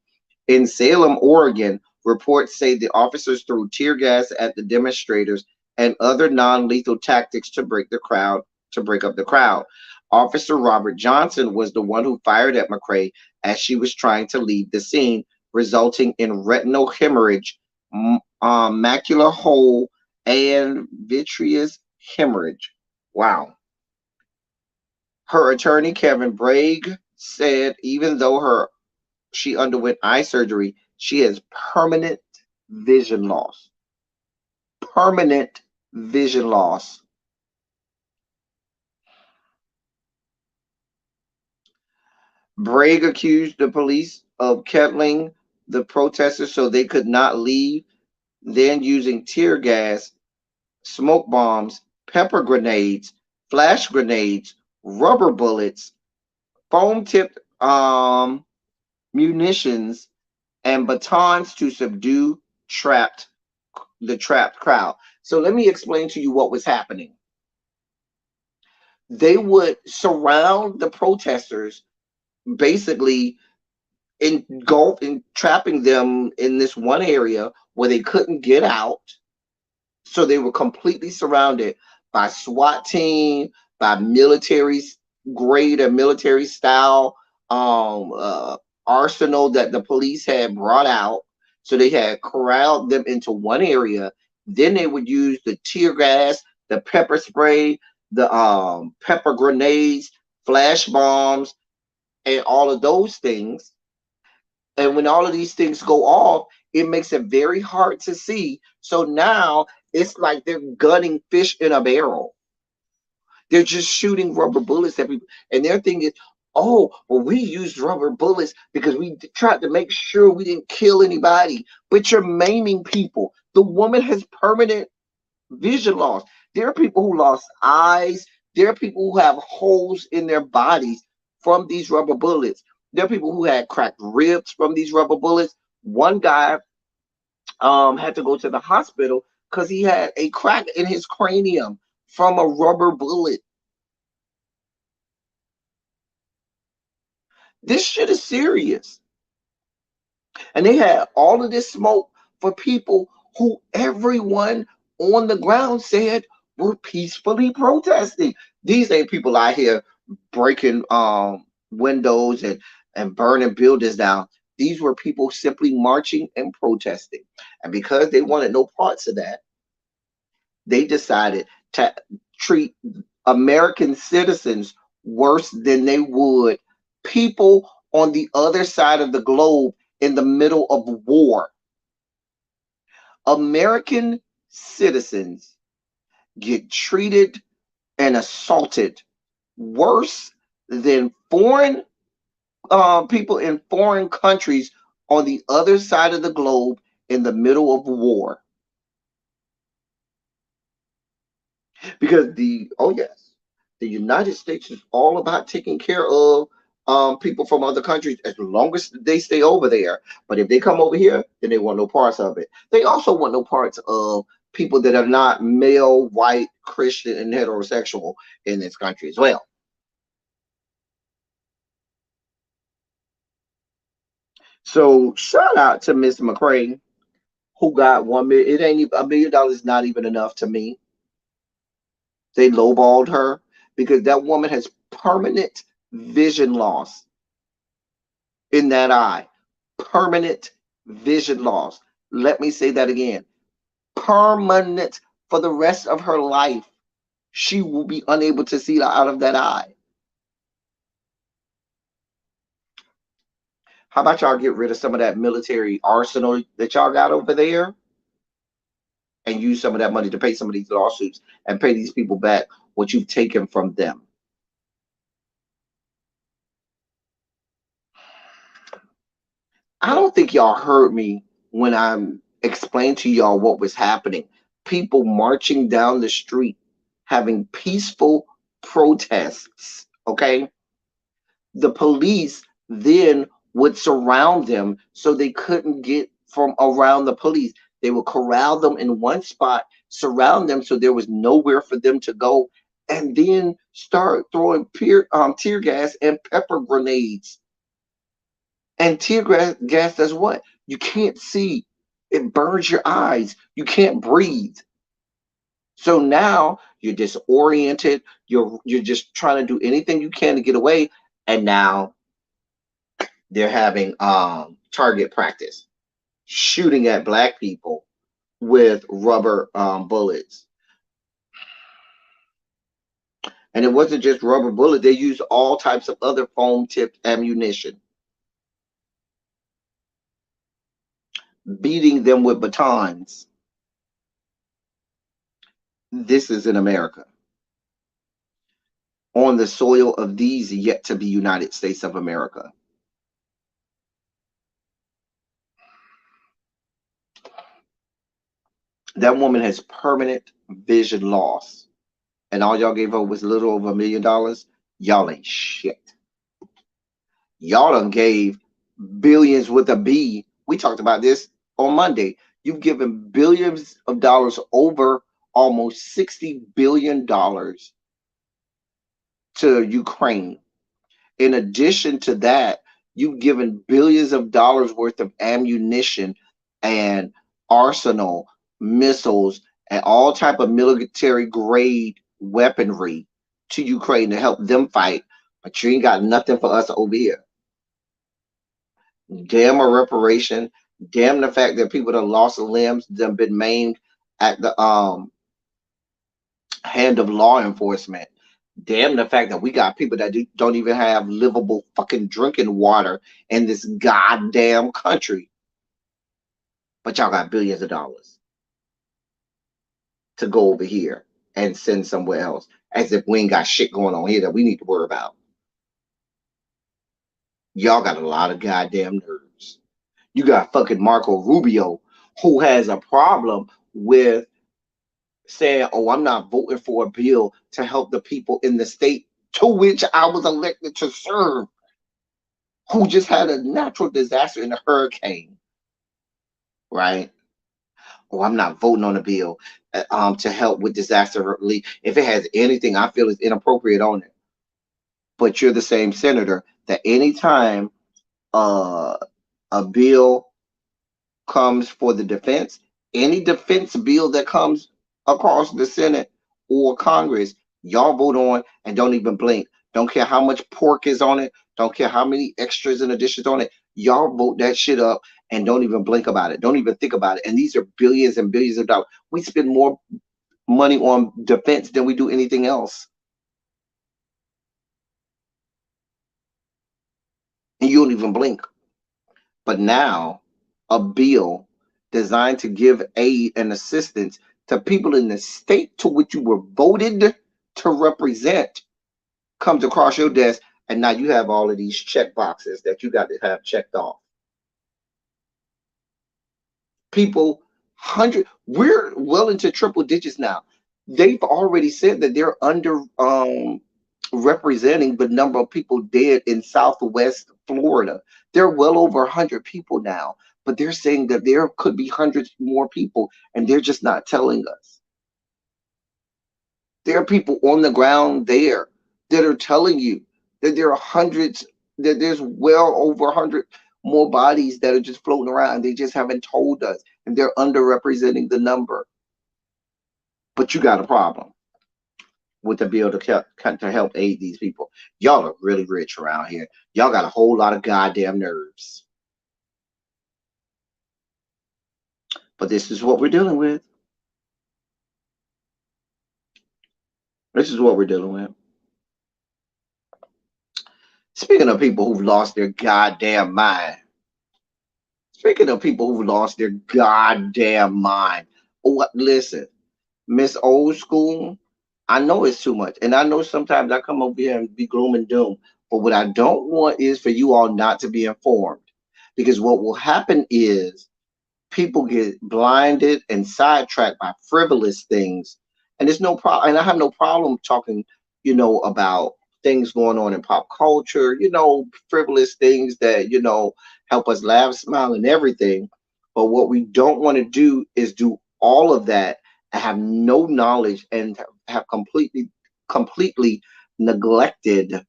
In Salem, Oregon, Reports say the officers threw tear gas at the demonstrators and other non-lethal tactics to break up the crowd. Officer Robert Johnson was the one who fired at McCrae as she was trying to leave the scene, resulting in retinal hemorrhage, macular hole, and vitreous hemorrhage. Wow. Her attorney, Kevin Bragg, said even though she underwent eye surgery, she has permanent vision loss. Permanent vision loss. Bragg accused the police of kettling the protesters so they could not leave, then using tear gas, smoke bombs, pepper grenades, flash grenades, rubber bullets, foam tipped munitions, and batons to subdue the trapped crowd. So let me explain to you what was happening. They would surround the protesters, basically trapping them in this one area where they couldn't get out. So they were completely surrounded by SWAT team, by military grade and military style arsenal that the police had brought out. So they had corralled them into one area. Then they would use the tear gas, the pepper spray, the pepper grenades, flash bombs, and all of those things. And when all of these things go off, it makes it very hard to see. So now it's like they're gunning fish in a barrel. They're just shooting rubber bullets at people. And their thing is, oh, well, we used rubber bullets because we tried to make sure we didn't kill anybody. But you're maiming people. The woman has permanent vision loss. There are people who lost eyes. There are people who have holes in their bodies from these rubber bullets. There are people who had cracked ribs from these rubber bullets. One guy had to go to the hospital because he had a crack in his cranium from a rubber bullet. This shit is serious. And they had all of this smoke for people who everyone on the ground said were peacefully protesting. These ain't people out here breaking windows and burning buildings down. These were people simply marching and protesting. And because they wanted no parts of that, they decided to treat American citizens worse than they would people on the other side of the globe in the middle of war. American citizens get treated and assaulted worse than foreign people in foreign countries on the other side of the globe in the middle of war. Because the United States is all about taking care of people from other countries as long as they stay over there. But if they come over here, then they want no parts of it. They also want no parts of people that are not male, white, Christian, and heterosexual in this country as well. So shout out to Miss McCrae, who got $1 million. It ain't even $1 million is not even enough to me. They lowballed her because that woman has permanent vision loss in that eye. Permanent vision loss. Let me say that again. Permanent for the rest of her life. She will be unable to see out of that eye. How about y'all get rid of some of that military arsenal that y'all got over there and use some of that money to pay some of these lawsuits and pay these people back what you've taken from them? I don't think y'all heard me when I explained to y'all what was happening. People marching down the street, having peaceful protests, okay? The police then would surround them so they couldn't get from around the police. They would corral them in one spot, surround them so there was nowhere for them to go, and then start throwing tear gas and pepper grenades. And tear gas does what? You can't see. It burns your eyes. You can't breathe. So now you're disoriented. You're just trying to do anything you can to get away. And now they're having target practice, shooting at black people with rubber bullets. And it wasn't just rubber bullets. They used all types of other foam tipped ammunition, beating them with batons. This is in America, on the soil of these yet to be United States of America. That woman has permanent vision loss, and all y'all gave her was a little over $1 million. Y'all ain't shit. Y'all done gave billions with a B. We talked about this on Monday. You've given billions of dollars, over almost $60 billion to Ukraine. In addition to that, you've given billions of dollars worth of ammunition and arsenal, missiles, and all type of military grade weaponry to Ukraine to help them fight. But you ain't got nothing for us over here. Damn a reparation. Damn the fact that people that lost limbs, them been maimed at the hand of law enforcement. Damn the fact that we got people that don't even have livable fucking drinking water in this goddamn country. But y'all got billions of dollars to go over here and send somewhere else, as if we ain't got shit going on here that we need to worry about. Y'all got a lot of goddamn nerves. You got fucking Marco Rubio, who has a problem with saying, oh, I'm not voting for a bill to help the people in the state to which I was elected to serve, who just had a natural disaster in a hurricane, right? Oh, I'm not voting on a bill to help with disaster relief if it has anything I feel is inappropriate on it. But you're the same senator that anytime a bill comes for the defense, any defense bill that comes across the Senate or Congress, y'all vote on and don't even blink. Don't care how much pork is on it. Don't care how many extras and additions on it. Y'all vote that shit up and don't even blink about it. Don't even think about it. And these are billions and billions of dollars. We spend more money on defense than we do anything else. And you don't even blink. But now, a bill designed to give aid and assistance to people in the state to which you were voted to represent comes across your desk, and now you have all of these check boxes that you got to have checked off. People, we're well into triple digits now. They've already said that they're under representing the number of people dead in Southwest Florida. They're well over 100 people now, but they're saying that there could be hundreds more people, and they're just not telling us. There are people on the ground there that are telling you that there are hundreds, that there's well over 100 more bodies that are just floating around. They just haven't told us, and they're underrepresenting the number. But you got a problem with the bill to help aid these people. Y'all are really rich around here. Y'all got a whole lot of goddamn nerves. But this is what we're dealing with. This is what we're dealing with. Speaking of people who've lost their goddamn mind. Speaking of people who've lost their goddamn mind. Listen, Miss Old School, I know it's too much. And I know sometimes I come over here and be gloom and doom. But what I don't want is for you all not to be informed. Because what will happen is people get blinded and sidetracked by frivolous things. And there's no problem. And I have no problem talking, about things going on in pop culture, frivolous things that, help us laugh, smile, and everything. But what we don't want to do is do all of that and have no knowledge and have completely neglected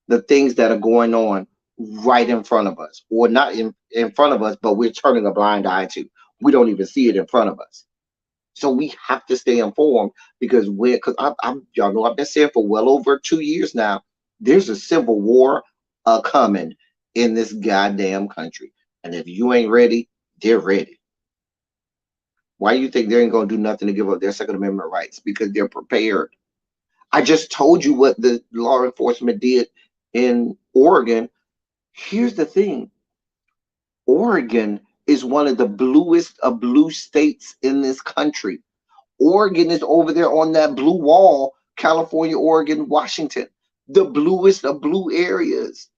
the things that are going on right in front of us, or not in front of us, but we're turning a blind eye to. We don't even see it in front of us. So we have to stay informed because I'm y'all know I've been saying for well over 2 years now, there's a civil war coming in this goddamn country. And if you ain't ready, they're ready. Why you think they ain't gonna do nothing to give up their Second Amendment rights? Because they're prepared. I just told you what the law enforcement did in Oregon. Here's the thing. Oregon is one of the bluest of blue states in this country. Oregon is over there on that blue wall, California, Oregon, Washington, the bluest of blue areas.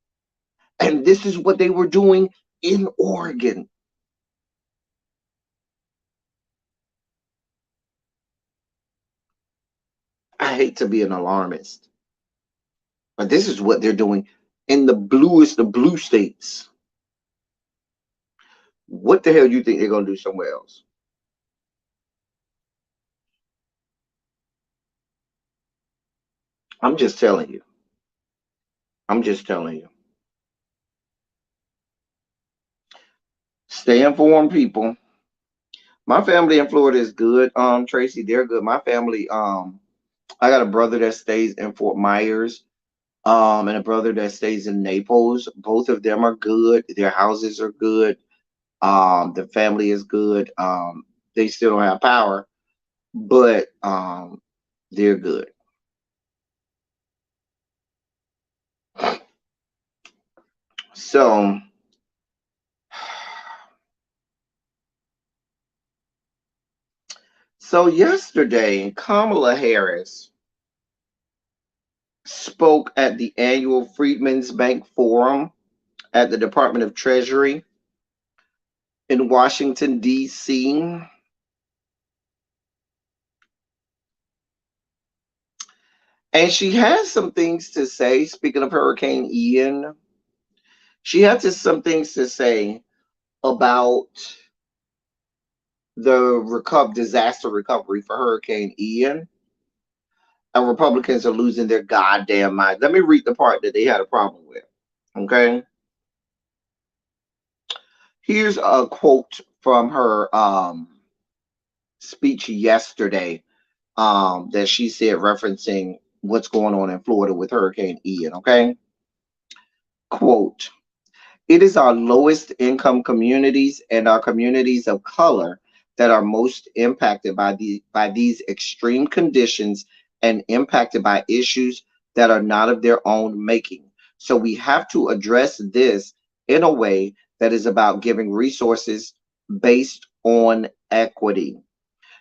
And this is what they were doing in Oregon. I hate to be an alarmist, but this is what they're doing in the bluest of blue states. What the hell do you think they're going to do somewhere else? I'm just telling you. I'm just telling you. Stay informed, people. My family in Florida is good. Tracy, they're good. My family, I got a brother that stays in Fort Myers, and a brother that stays in Naples. Both of them are good. Their houses are good. The family is good. They still don't have power, but they're good. So yesterday, Kamala Harris spoke at the annual Freedmen's Bank Forum at the Department of Treasury in Washington, D.C. And she has some things to say. Speaking of Hurricane Ian, she had some things to say about the disaster recovery for Hurricane Ian. And Republicans are losing their goddamn mind. Let me read the part that they had a problem with. Okay. Here's a quote from her speech yesterday that she said referencing what's going on in Florida with Hurricane Ian. Okay. Quote, it is our lowest income communities and our communities of color that are most impacted by these extreme conditions and impacted by issues that are not of their own making. So we have to address this in a way that is about giving resources based on equity.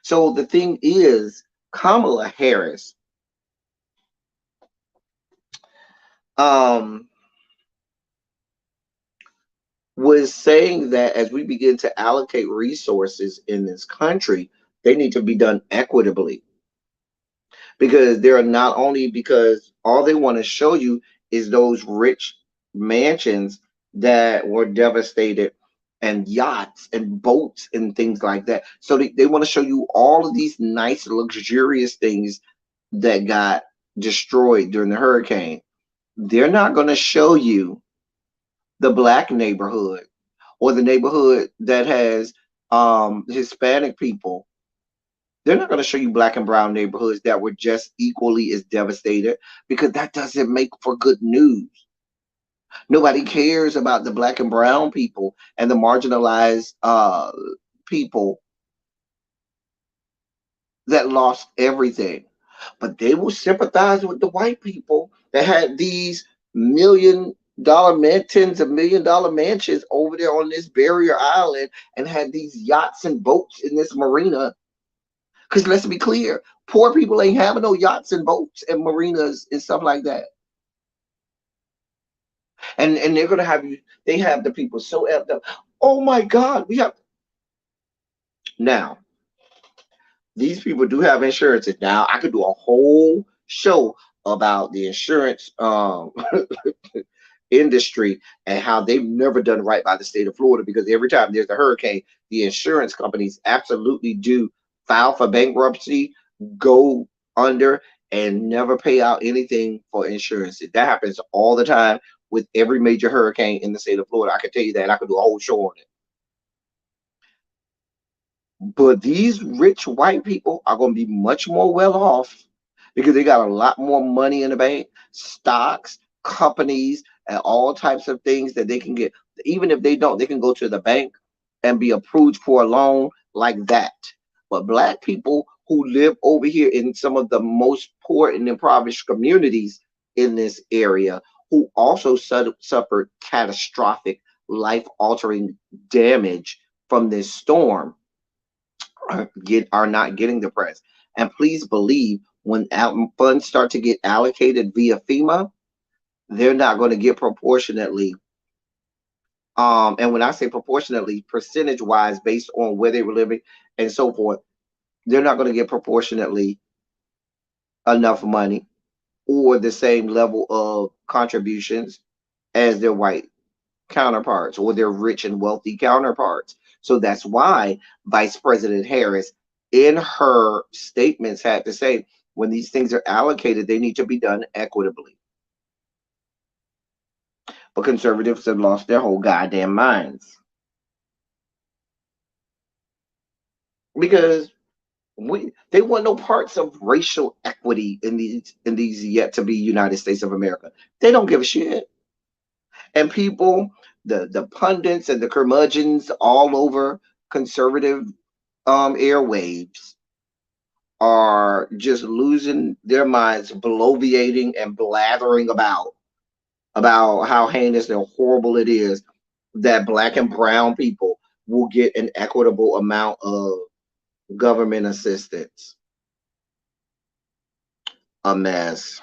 So the thing is, Kamala Harris was saying that as we begin to allocate resources in this country, they need to be done equitably. Because they're not only because all they want to show you is those rich mansions that were devastated and yachts and boats and things like that. So they want to show you all of these nice, luxurious things that got destroyed during the hurricane. They're not going to show you the black neighborhood or the neighborhood that has Hispanic people. They're not going to show you black and brown neighborhoods that were just equally as devastated because that doesn't make for good news. Nobody cares about the black and brown people and the marginalized people that lost everything. But they will sympathize with the white people that had these tens of $1 million mansions over there on this barrier island and had these yachts and boats in this marina. Because let's be clear, poor people ain't having no yachts and boats and marinas and stuff like that. And they're gonna have you, they have the people so effed up. Oh my God, we have now. These people do have insurance. Now I could do a whole show about the insurance industry and how they've never done right by the state of Florida, because every time there's a hurricane, the insurance companies absolutely do file for bankruptcy, go under, and never pay out anything for insurance. That happens all the time with every major hurricane in the state of Florida. I can tell you that. I could do a whole show on it. But these rich white people are going to be much more well off because they got a lot more money in the bank, stocks, companies, and all types of things that they can get. Even if they don't, they can go to the bank and be approved for a loan like that. But black people who live over here in some of the most poor and impoverished communities in this area, who also suffered catastrophic, life altering damage from this storm, are not getting the press. And please believe when funds start to get allocated via FEMA, they're not going to get proportionately. And when I say proportionately, percentage wise, based on where they were living and so forth, they're not going to get proportionately enough money or the same level of contributions as their white counterparts or their rich and wealthy counterparts. So that's why Vice President Harris, in her statements, had to say when these things are allocated, they need to be done equitably. But conservatives have lost their whole goddamn minds because they want no parts of racial equity in these yet to be United States of America. They don't give a shit. And people, the pundits and the curmudgeons all over conservative airwaves are just losing their minds, bloviating and blathering about how heinous and horrible it is that black and brown people will get an equitable amount of government assistance. A mess.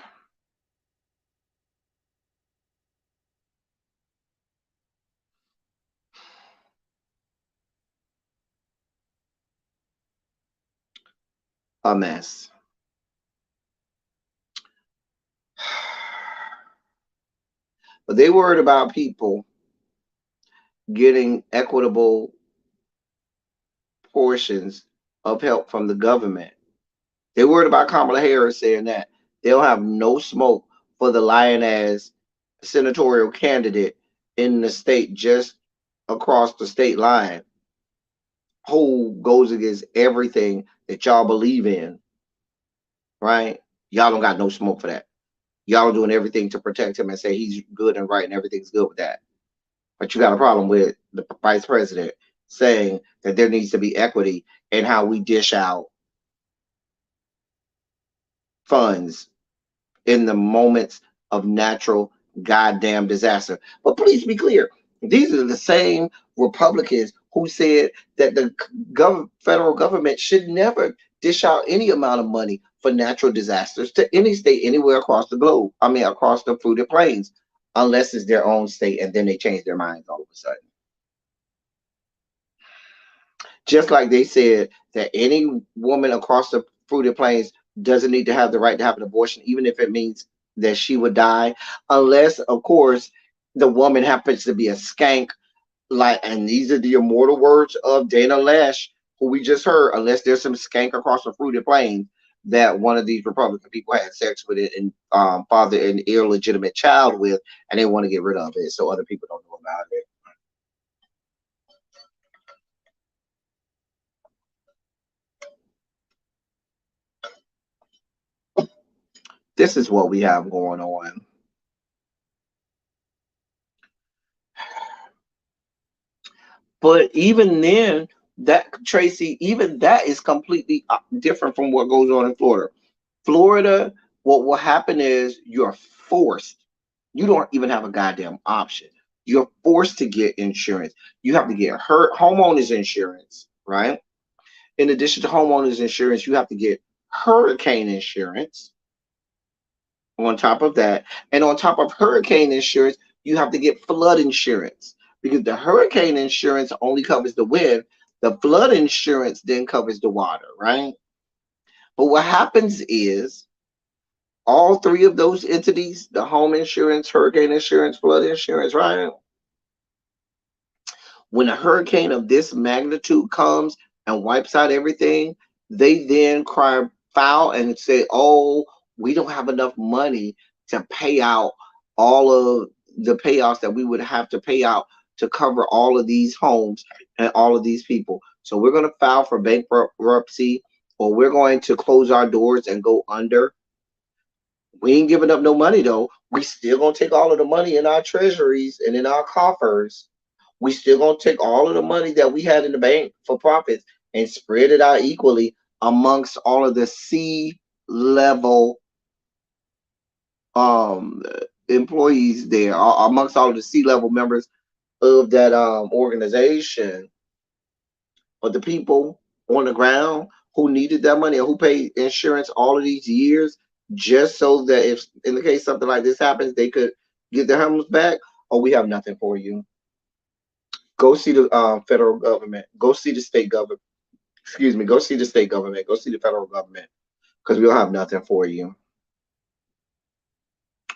A mess. But they worried about people getting equitable portions of help from the government. They worried about Kamala Harris saying that they'll have no smoke for the lion ass senatorial candidate in the state just across the state line who goes against everything that y'all believe in, right? Y'all don't got no smoke for that. Y'all are doing everything to protect him and say he's good and right and everything's good with that. But you got a problem with the vice president saying that there needs to be equity in how we dish out funds in the moments of natural goddamn disaster. But please be clear, these are the same Republicans who said that the federal government should never dish out any amount of money for natural disasters to any state anywhere across the globe. I mean, across the fruited plains, unless it's their own state, and then they change their minds all of a sudden. Just like they said that any woman across the fruited plains doesn't need to have the right to have an abortion, even if it means that she would die, unless, of course, the woman happens to be a skank. Like, and these are the immortal words of Dana Lash, who we just heard. Unless there's some skank across the fruited plains that one of these Republican people had sex with it and fathered an illegitimate child with, and they want to get rid of it so other people don't know about it. This is what we have going on. But even then, that Tracy, even that is completely different from what goes on in Florida. Florida, what will happen is you're forced. You don't even have a goddamn option. You're forced to get insurance. You have to get homeowners insurance, right? In addition to homeowners insurance, you have to get hurricane insurance on top of that. And on top of hurricane insurance, you have to get flood insurance because the hurricane insurance only covers the wind. The flood insurance then covers the water, right? But what happens is all three of those entities, the home insurance, hurricane insurance, flood insurance, right? When a hurricane of this magnitude comes and wipes out everything, they then cry foul and say, oh, we don't have enough money to pay out all of the payoffs that we would have to pay out to cover all of these homes and all of these people. So we're going to file for bankruptcy, or we're going to close our doors and go under. We ain't giving up no money though. We still gonna take all of the money in our treasuries and in our coffers. We still gonna take all of the money that we had in the bank for profits and spread it out equally amongst all of the C level um employees there, amongst all of the C level members of that organization. But the people on the ground who needed that money and who paid insurance all of these years just so that if in the case something like this happens, they could get their homes back. Oh, we have nothing for you. Go see the federal government. Go see the state government. Excuse me. Go see the state government. Go see the federal government because we don't have nothing for you.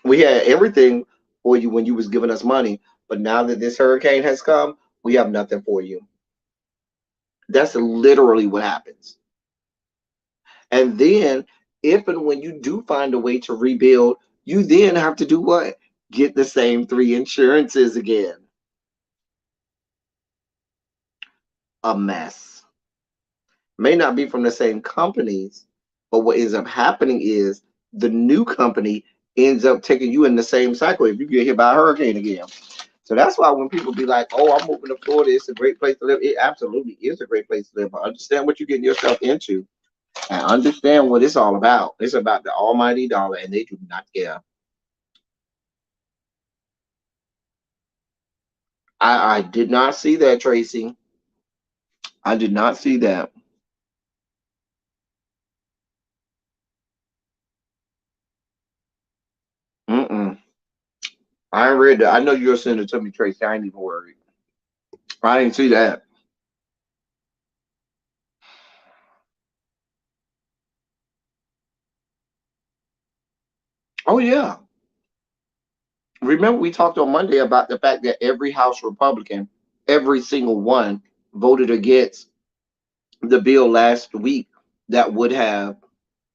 We had everything for you when you was giving us money, but now that this hurricane has come, we have nothing for you. That's literally what happens. And then, if and when you do find a way to rebuild, you then have to do what? Get the same three insurances again. A mess. May not be from the same companies, but what ends up happening is the new company ends up taking you in the same cycle if you get hit by a hurricane again. So that's why when people be like, oh, I'm moving to Florida, it's a great place to live. It absolutely is a great place to live. But understand what you're getting yourself into. And understand what it's all about. It's about the almighty dollar, and they do not care. I did not see that, Tracy. I did not see that. Mm-mm. I ain't read that. I know you'll send it to me, Tracy. I ain't even worried. I didn't see that. Oh, yeah. Remember, we talked on Monday about the fact that every House Republican, every single one, voted against the bill last week that would have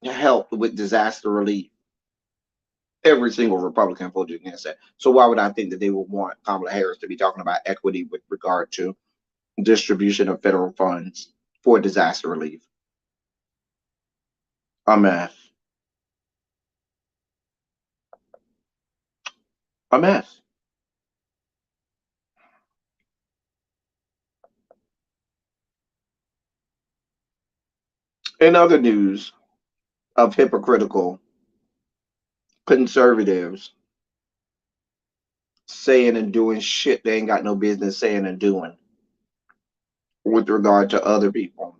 helped with disaster relief. Every single Republican voted against that. So why would I think that they would want Kamala Harris to be talking about equity with regard to distribution of federal funds for disaster relief? A mess. A mess. In other news of hypocritical conservatives saying and doing shit they ain't got no business saying and doing with regard to other people.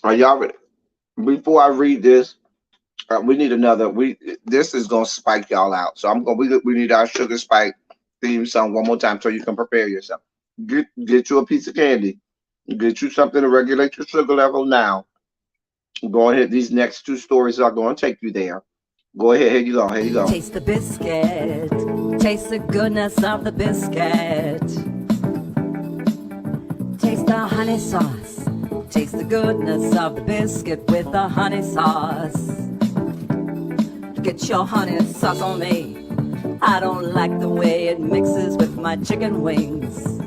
Are y'all ready? Before I read this, we need another. This is gonna spike y'all out. So I'm gonna we need our sugar spike theme song one more time so you can prepare yourself. Get you a piece of candy. Get you something to regulate your sugar level now. Go ahead. These next two stories are going to take you there. Go ahead. Here you go. Here you go. Taste the biscuit. Taste the goodness of the biscuit. Taste the honey sauce. Taste the goodness of the biscuit with the honey sauce. Get your honey sauce on me. I don't like the way it mixes with my chicken wings.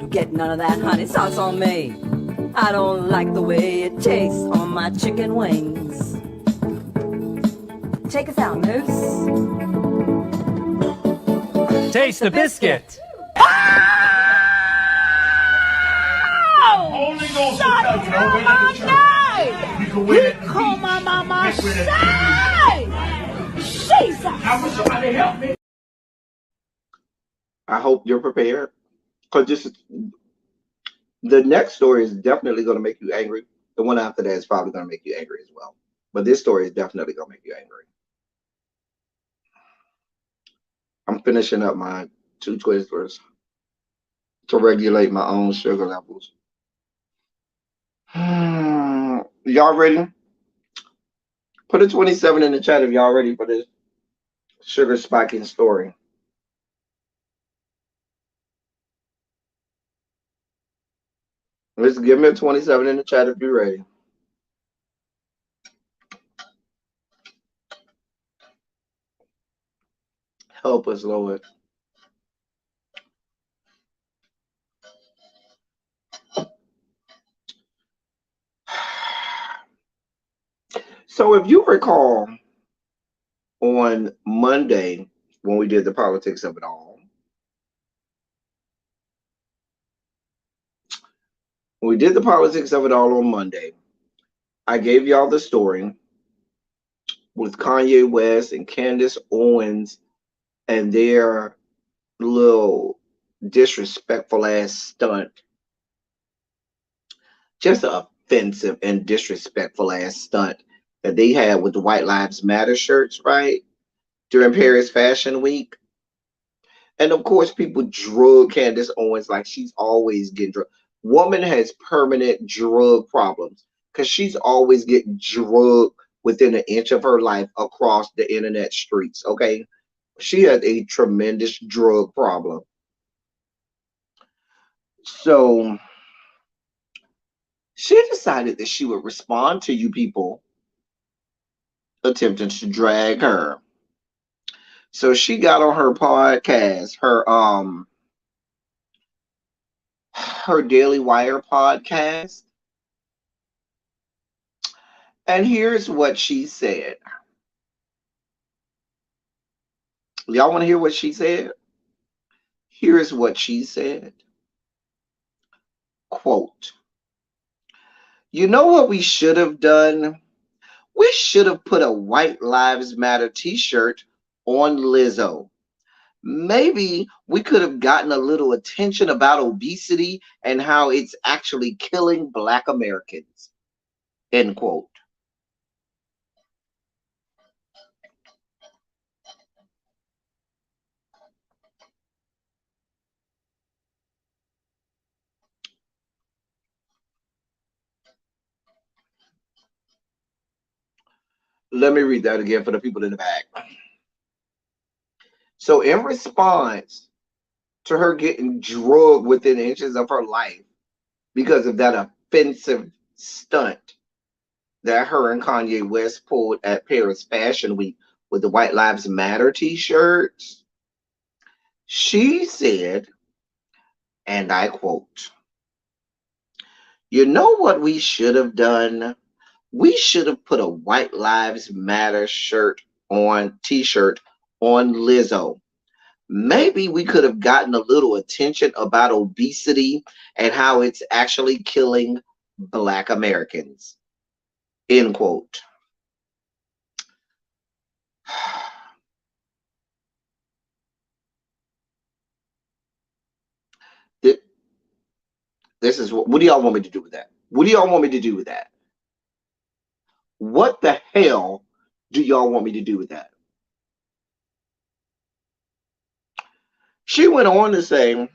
You get none of that honey sauce on me. I don't like the way it tastes on my chicken wings. Take us out, Moose. Taste the biscuit. Only goes to tell you, don't wait on the church. You can win it. Come on, mama, say! Jesus! I wish somebody help me. I hope you're prepared because the next story is definitely going to make you angry. The one after that is probably going to make you angry as well. But this story is definitely going to make you angry. I'm finishing up my 2 Twizzlers to regulate my own sugar levels. Y'all ready? Put a 27 in the chat if y'all ready for this sugar spiking story. Just give me a 27 in the chat if you're ready. Help us, Lord. So if you recall on Monday when we did the politics of it all, when we did the politics of it all on Monday, I gave y'all the story with Kanye West and Candace Owens and their little disrespectful ass stunt. Just an offensive and disrespectful ass stunt that they had with the White Lives Matter shirts, right? During Paris Fashion Week. And of course, people drug Candace Owens like she's always getting drugged. Woman has permanent drug problems because she's always getting drugged within an inch of her life across the internet streets. Okay. She has a tremendous drug problem. So she decided that she would respond to you people attempting to drag her. So she got on her podcast, her Daily Wire podcast. And here's what she said. Y'all want to hear what she said? Here's what she said. Quote, you know what we should have done? We should have put a White Lives Matter t-shirt on Lizzo. Maybe we could have gotten a little attention about obesity and how it's actually killing Black Americans. End quote. Let me read that again for the people in the back. So in response to her getting drugged within inches of her life because of that offensive stunt that her and Kanye West pulled at Paris Fashion Week with the White Lives Matter t-shirts, she said, and I quote, you know what we should have done? We should have put a White Lives Matter t-shirt on Lizzo. Maybe we could have gotten a little attention about obesity and how it's actually killing Black Americans. End quote. This is what do y'all want me to do with that? What do y'all want me to do with that? What the hell do y'all want me to do with that? She went on to say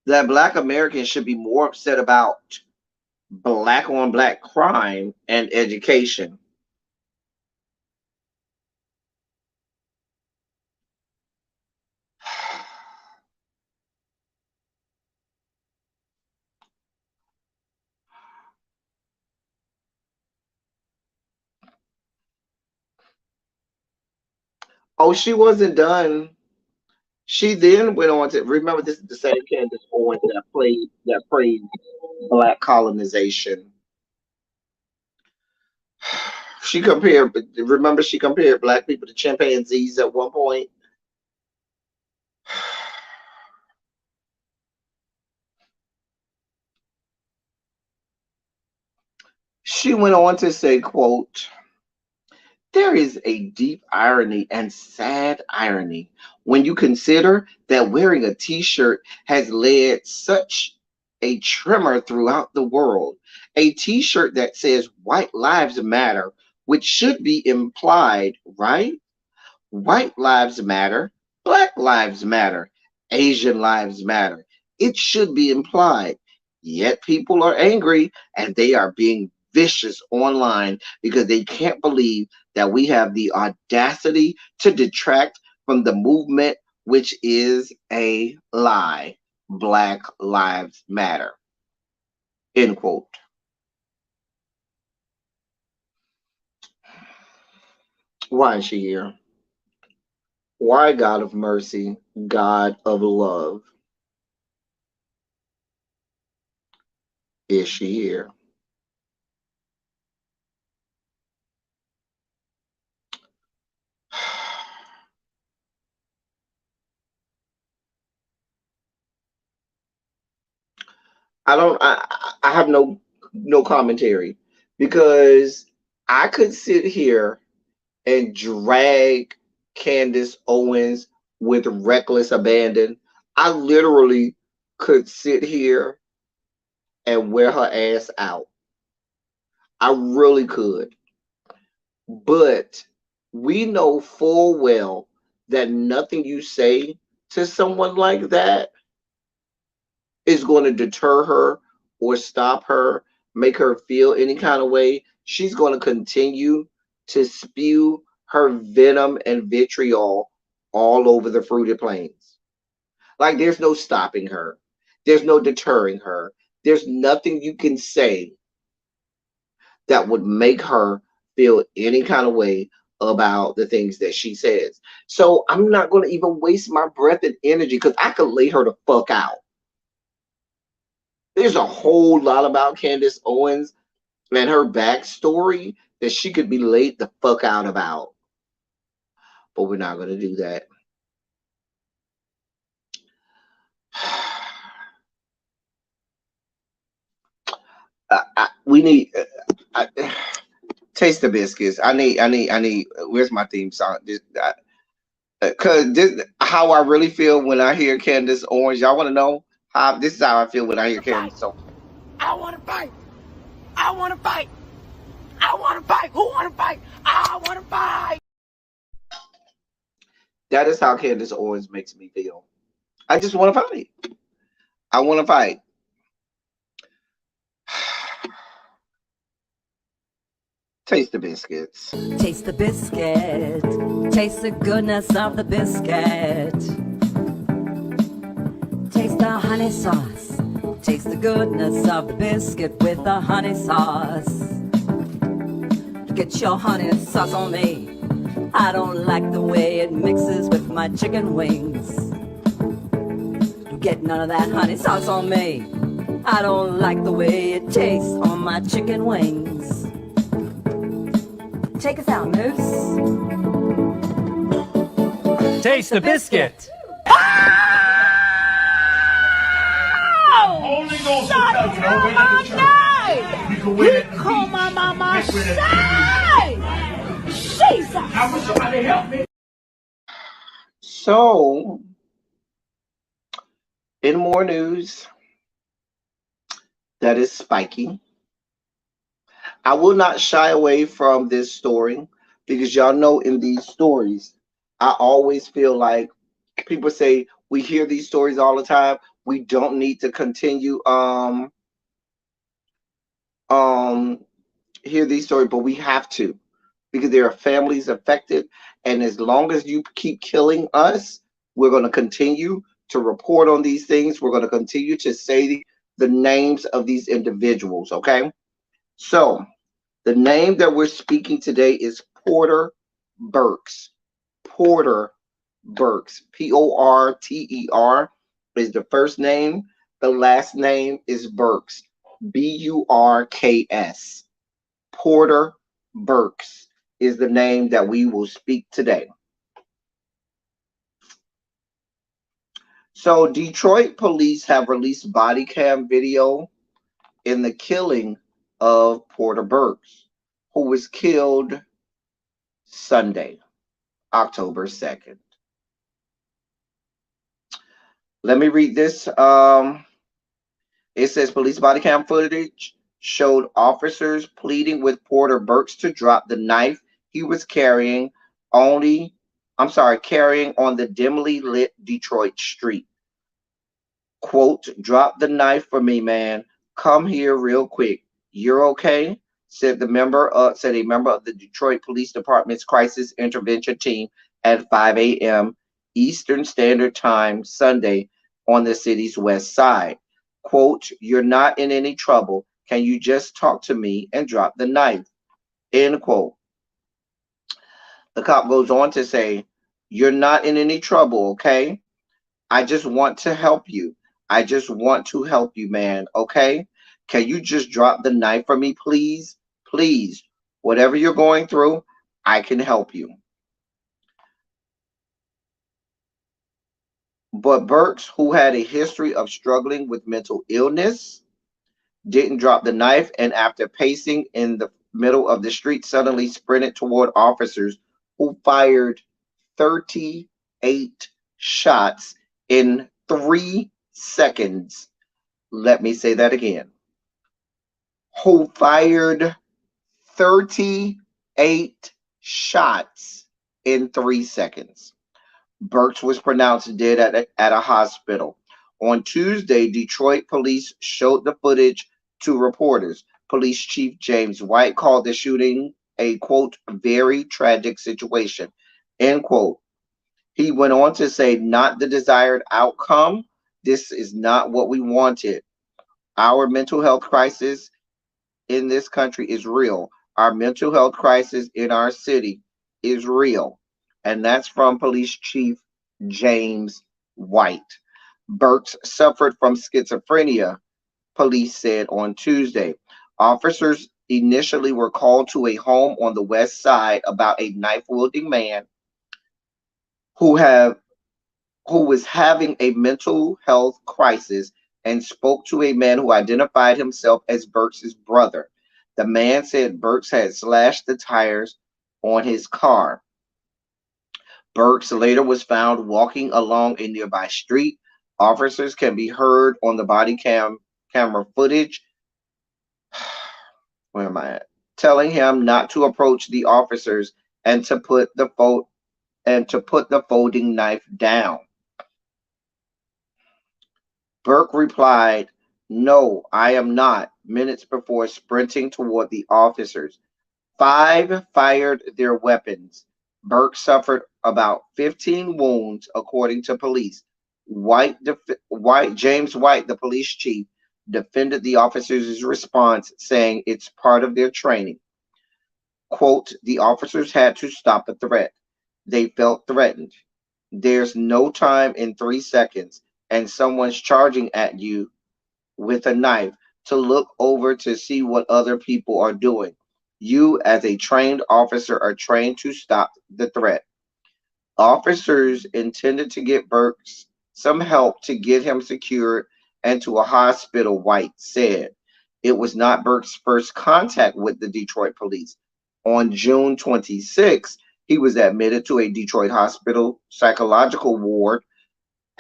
that Black Americans should be more upset about Black on Black crime and education. Oh, she wasn't done. She then went on to remember this is the same Candace Owens that praised Black colonization. She compared Black people to chimpanzees at one point. She went on to say, quote, there is a deep irony and sad irony when you consider that wearing a t-shirt has led such a tremor throughout the world. A t-shirt that says White Lives Matter, which should be implied, right? White lives matter, Black lives matter, Asian lives matter. It should be implied. Yet people are angry and they are being vicious online because they can't believe that we have the audacity to detract from the movement, which is a lie. Black lives matter. End quote. Why is she here? Why, God of mercy, God of love, is she here? I don't. I have no commentary because I could sit here and drag Candace Owens with reckless abandon. I literally could sit here and wear her ass out. I really could. But we know full well that nothing you say to someone like that is going to deter her or stop her, make her feel any kind of way. She's going to continue to spew her venom and vitriol all over the fruited plains. Like there's no stopping her, there's no deterring her, there's nothing you can say that would make her feel any kind of way about the things that she says. So I'm not going to even waste my breath and energy because I could lay her the fuck out. There's a whole lot about Candace Owens and her backstory that she could be laid the fuck out about. But we're not going to do that. We need taste the biscuits. I need. Where's my theme song? Because this how I really feel when I hear Candace Owens. Y'all want to know how? This is how I feel when I hear Candace. So I want to fight. I want to fight. I want to fight. Who want to fight? I want to fight. that is how Candace Owens makes me feel. I just want to fight. I want to fight. Taste the biscuits. Taste the biscuit. Taste the goodness of the biscuit. Taste the honey sauce. Taste the goodness of the biscuit with the honey sauce. Get your honey sauce on me. I don't like the way it mixes with my chicken wings. Get none of that honey sauce on me. I don't like the way it tastes on my chicken wings. Take us out, Moose. Taste the biscuit. Holy Ghost Shut will tell you, don't wait my at the church. name. We can win it. Call my mama. Get rid of Say. Jesus. I wish somebody help me. So, in more news that is spiky, I will not shy away from this story because y'all know in these stories, I always feel like people say we hear these stories all the time. We don't need to continue hear these stories, but we have to because there are families affected, and as long as you keep killing us, we're going to continue to report on these things. We're going to continue to say the names of these individuals. Okay, so the name that we're speaking today is Porter Burks. Porter Burks. Porter is the first name. The last name is Burks. Burks. Porter Burks is the name that we will speak today. So, Detroit police have released body cam video in the killing of Porter Burks, who was killed Sunday, October 2nd. Let me read this. It says police body cam footage showed officers pleading with Porter Burks to drop the knife he was carrying carrying on the dimly lit Detroit street. Quote, drop the knife for me, man. Come here real quick. You're okay? Said a member of the Detroit Police Department's crisis intervention team at 5 a.m. Eastern Standard Time Sunday on the city's west side. Quote, "You're not in any trouble. Can you just talk to me and drop the knife?" End quote. The cop goes on to say, "You're not in any trouble, okay? I just want to help you. I just want to help you, man, okay? Can you just drop the knife for me, please? Please. Whatever you're going through, I can help you." But Burks, who had a history of struggling with mental illness, didn't drop the knife, and after pacing in the middle of the street, suddenly sprinted toward officers who fired 38 shots in 3 seconds. Let me say that again. Who fired 38 shots in 3 seconds. Burks was pronounced dead at a hospital. On Tuesday, Detroit police showed the footage to reporters. Police Chief James White called the shooting a, quote, "very tragic situation," end quote. He went on to say, "Not the desired outcome. This is not what we wanted. Our mental health crisis in this country is real. Our mental health crisis in our city is real." And that's from Police Chief James White. Burks suffered from schizophrenia, police said on Tuesday. Officers initially were called to a home on the west side about a knife-wielding man who have who was having a mental health crisis, and spoke to a man who identified himself as Burks' brother. The man said Burks had slashed the tires on his car. Burks later was found walking along a nearby street. Officers can be heard on the body camera footage. Where am I at? Telling him not to approach the officers and to put the folding knife down. Burke replied, "No, I am not," minutes before sprinting toward the officers. 5 fired their weapons. Burke suffered about 15 wounds, according to police. James White, the police chief, defended the officers' response, saying it's part of their training. Quote, "The officers had to stop the threat. They felt threatened. There's no time in 3 seconds and someone's charging at you with a knife to look over to see what other people are doing. You, as a trained officer, are trained to stop the threat." Officers intended to get Burks some help to get him secured and to a hospital, White said. It was not Burks' first contact with the Detroit police. On June 26, he was admitted to a Detroit hospital psychological ward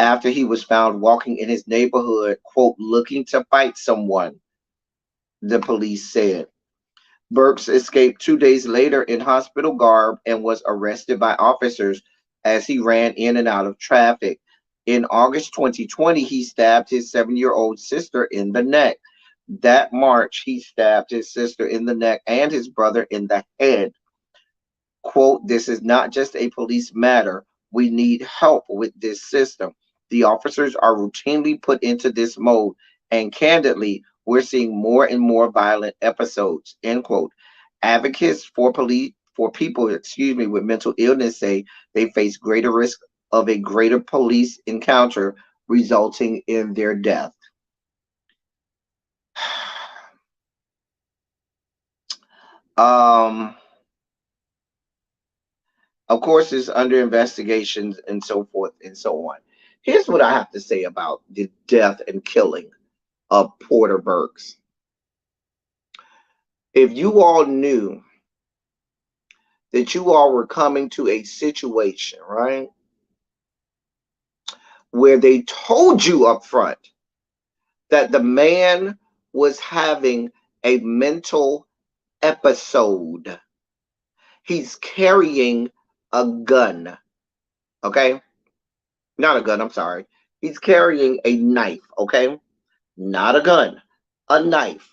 after he was found walking in his neighborhood, quote, "looking to fight someone," the police said. Burks escaped 2 days later in hospital garb and was arrested by officers as he ran in and out of traffic. In August 2020, he stabbed his 7-year-old sister in the neck. That March, he stabbed his sister in the neck and his brother in the head. Quote, "This is not just a police matter. We need help with this system. The officers are routinely put into this mode, and candidly, we're seeing more and more violent episodes," end quote. Advocates for people, with mental illness say they face greater risk of a greater police encounter resulting in their death. Of course, it's under investigations and so forth and so on. Here's what I have to say about the death and killing of Porter Burks. If you all knew that you all were coming to a situation, right, where they told you up front that the man was having a mental episode, he's carrying a gun, okay? Not a gun, I'm sorry. He's carrying a knife, okay? Not a gun, a knife.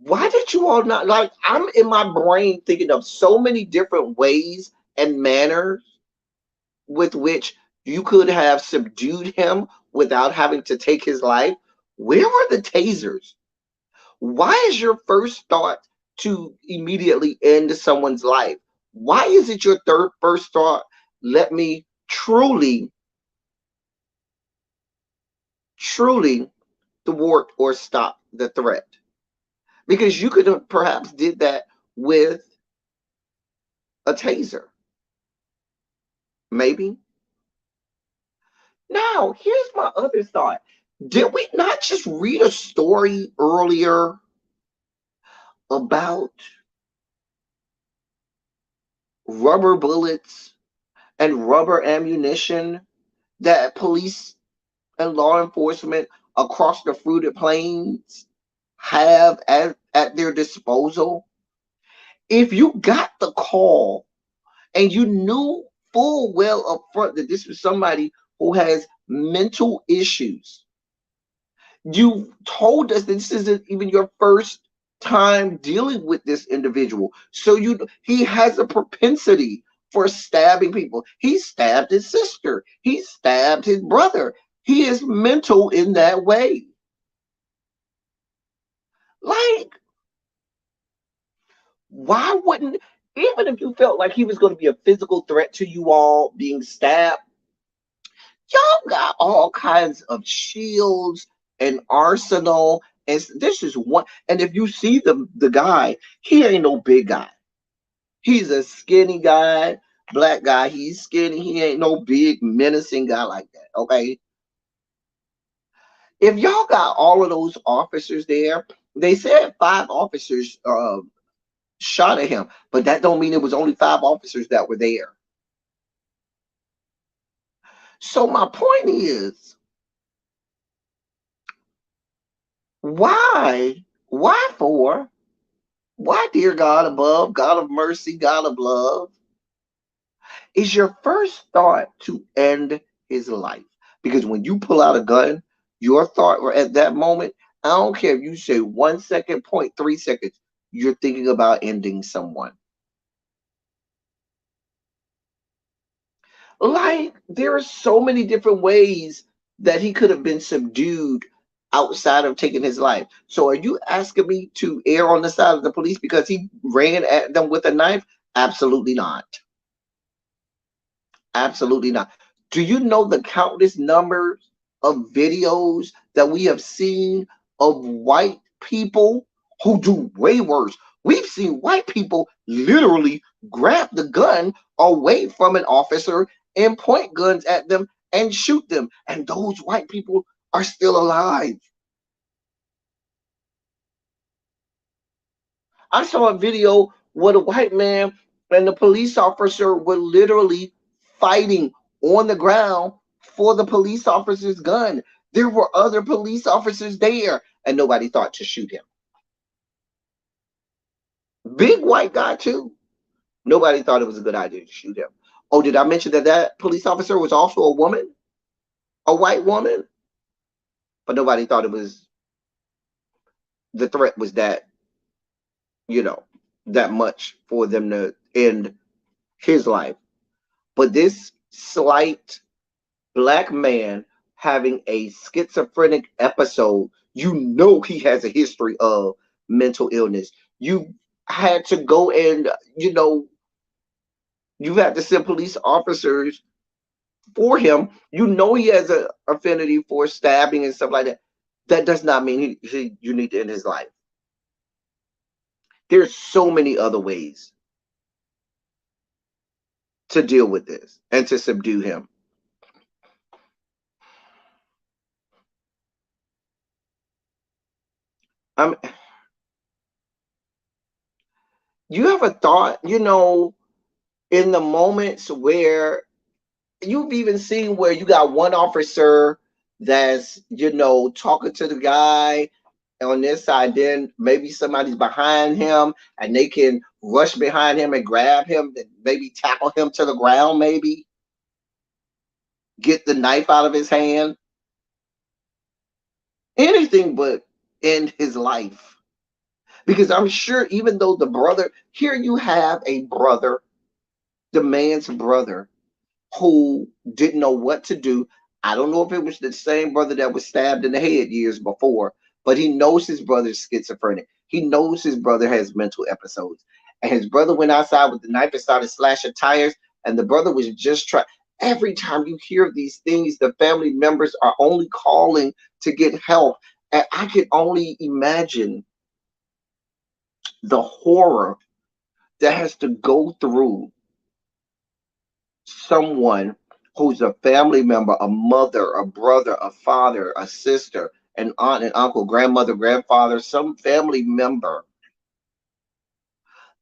Why did you all not, like, I'm in my brain thinking of so many different ways and manners with which you could have subdued him without having to take his life? Where were the tasers? Why is your first thought to immediately end someone's life? Why is it your first thought? Let me truly, truly thwart or stop the threat. Because you could have perhaps did that with a taser. Maybe. Now, here's my other thought. Did we not just read a story earlier about rubber bullets and rubber ammunition that police and law enforcement across the fruited plains have at their disposal? If you got the call and you knew full well up front that this was somebody who has mental issues, you told us that this isn't even your first time dealing with this individual. So he has a propensity for stabbing people. He stabbed his sister. He stabbed his brother. He is mental in that way. Like, why wouldn't, even if you felt like he was going to be a physical threat to you all being stabbed, y'all got all kinds of shields and arsenal. And this is one. And if you see the guy, he ain't no big guy. He's a skinny guy, black guy. He's skinny. He ain't no big menacing guy like that. Okay. If y'all got all of those officers there, they said 5 officers shot at him, but that don't mean it was only 5 officers that were there. So my point is, why, dear God above, God of mercy, God of love, is your first thought to end his life? Because when you pull out a gun, your thought or at that moment, I don't care if you say 1 second, 0.3 seconds, you're thinking about ending someone. Like, there are so many different ways that he could have been subdued outside of taking his life. So are you asking me to err on the side of the police because he ran at them with a knife? Absolutely not. Absolutely not. Do you know the countless numbers of videos that we have seen of white people who do way worse? We've seen white people literally grab the gun away from an officer and point guns at them and shoot them. And those white people are still alive. I saw a video where the white man and the police officer were literally fighting on the ground for the police officer's gun. There were other police officers there, and nobody thought to shoot him. Big white guy, too. Nobody thought it was a good idea to shoot him. Oh, did I mention that that police officer was also a woman? A white woman? But nobody thought it was, the threat was that, that much for them to end his life. But this slight black man having a schizophrenic episode, he has a history of mental illness. You had to go and, you had to send police officers for him. He has an affinity for stabbing and stuff like that. That does not mean you need to end his life. There's so many other ways to deal with this and to subdue him. You ever thought, in the moments where you've even seen where you got one officer that's, talking to the guy on this side, then maybe somebody's behind him and they can rush behind him and grab him and maybe tackle him to the ground, maybe get the knife out of his hand. Anything but end his life. Because I'm sure even though here you have a brother, the man's brother, who didn't know what to do. I don't know if it was the same brother that was stabbed in the head years before, but he knows his brother's schizophrenic. He knows his brother has mental episodes. And his brother went outside with the knife and started slashing tires, and the brother was just trying. Every time you hear these things, the family members are only calling to get help. And I can only imagine the horror that has to go through someone who's a family member, a mother, a brother, a father, a sister, an aunt and uncle, grandmother, grandfather, some family member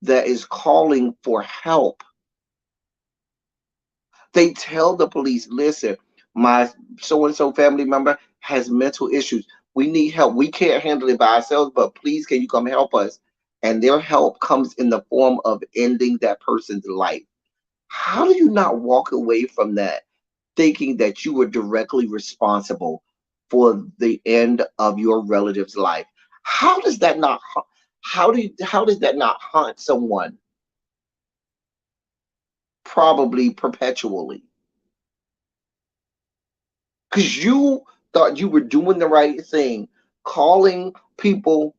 that is calling for help. They tell the police, listen, my so and so family member has mental issues. We need help. We can't handle it by ourselves, but please, can you come help us? And their help comes in the form of ending that person's life. How do you not walk away from that thinking that you were directly responsible for the end of your relative's life? How does that not how does that not haunt someone probably perpetually? Because you thought you were doing the right thing, calling people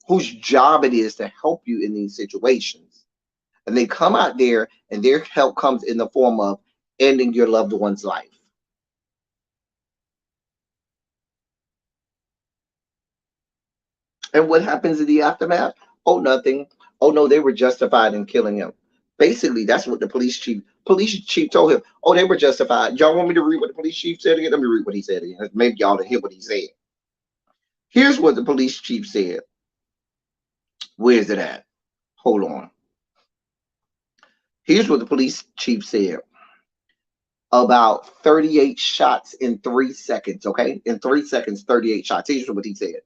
whose job it is to help you in these situations. And they come out there and their help comes in the form of ending your loved one's life. And what happens in the aftermath? Oh, nothing. Oh no, they were justified in killing him. Basically, that's what the police chief told him. Oh, they were justified. Y'all want me to read what the police chief said again? Let me read what he said again. Maybe y'all didn't hear what he said. Here's what the police chief said. Where is it at? Hold on. Here's what the police chief said about 38 shots in 3 seconds. Okay, in 3 seconds, 38 shots. Here's what he said.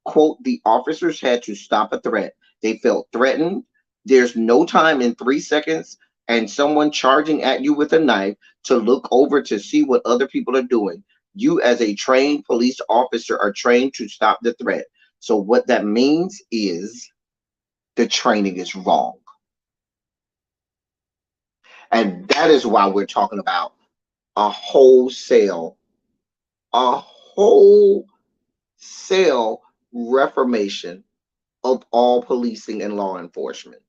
Quote, the officers had to stop a threat. They felt threatened. There's no time in 3 seconds and someone charging at you with a knife to look over to see what other people are doing. You, as a trained police officer, are trained to stop the threat. So, what that means is the training is wrong. And that is why we're talking about a wholesale, a wholesale reformation of all policing and law enforcement.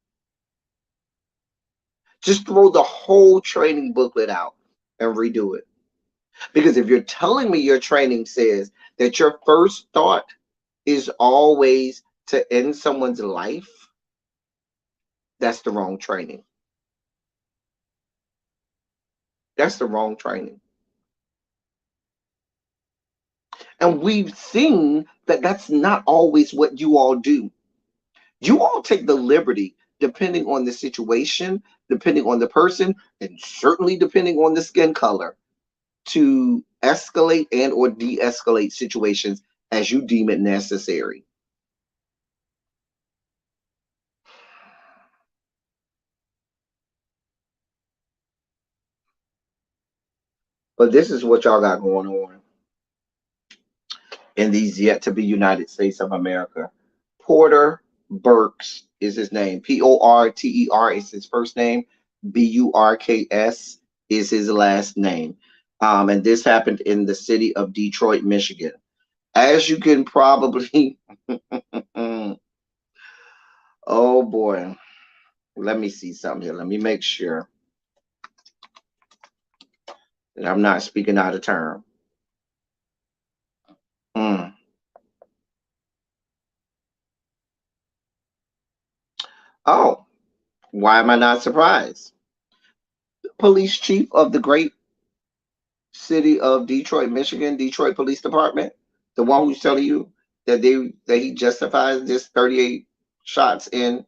Just throw the whole training booklet out and redo it. Because if you're telling me your training says that your first thought is always to end someone's life, that's the wrong training. That's the wrong training. And we've seen that that's not always what you all do. You all take the liberty, depending on the situation, depending on the person, and certainly depending on the skin color, to escalate and or de-escalate situations as you deem it necessary. But this is what y'all got going on in these yet to be United States of America. Porter Burks is his name. Porter is his first name. Burks is his last name. And this happened in the city of Detroit, Michigan. As you can probably, oh boy, let me see something here. Let me make sure that I'm not speaking out of turn. Mm. Oh, why am I not surprised? Police chief of the great city of Detroit, Michigan, Detroit Police Department, the one who's telling you that he justifies this 38 shots in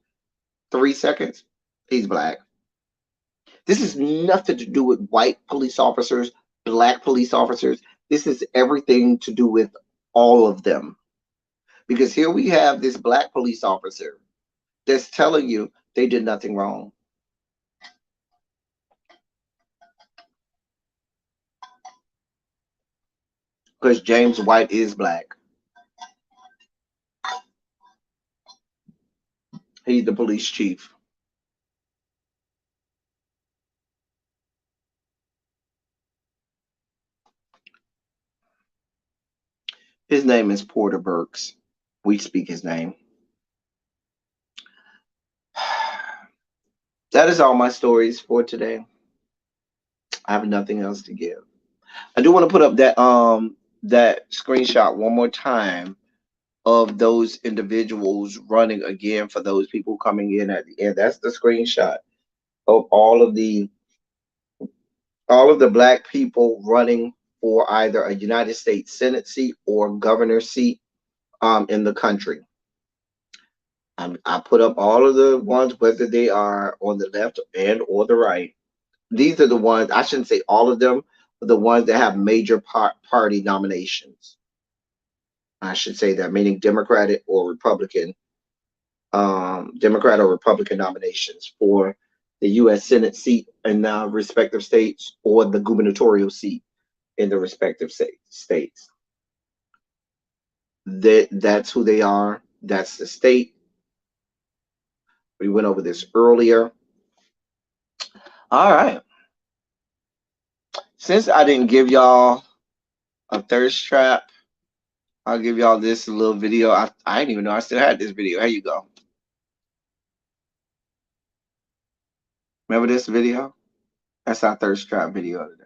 3 seconds, he's black. This is nothing to do with white police officers, black police officers. This is everything to do with all of them. Because here we have this black police officer that's telling you they did nothing wrong. Because James White is black. He's the police chief. name is Porter Burks. We speak his name. That is all my stories for today. I have nothing else to give. I do want to put up that screenshot one more time of those individuals running again for those people coming in at the end. That's the screenshot of all of the black people running for either a United States Senate seat or governor seat in the country. I put up all of the ones, whether they are on the left and or the right. These are the ones, I shouldn't say all of them, but the ones that have major party nominations. I should say that, meaning Democrat or Republican nominations for the U.S. Senate seat in the respective states or the gubernatorial seat in the respective states. That's who they are. That's the state. We went over this earlier. All right. Since I didn't give y'all a thirst trap, I'll give y'all this little video. I didn't even know I still had this video. Here you go. Remember this video? That's our thirst trap video today.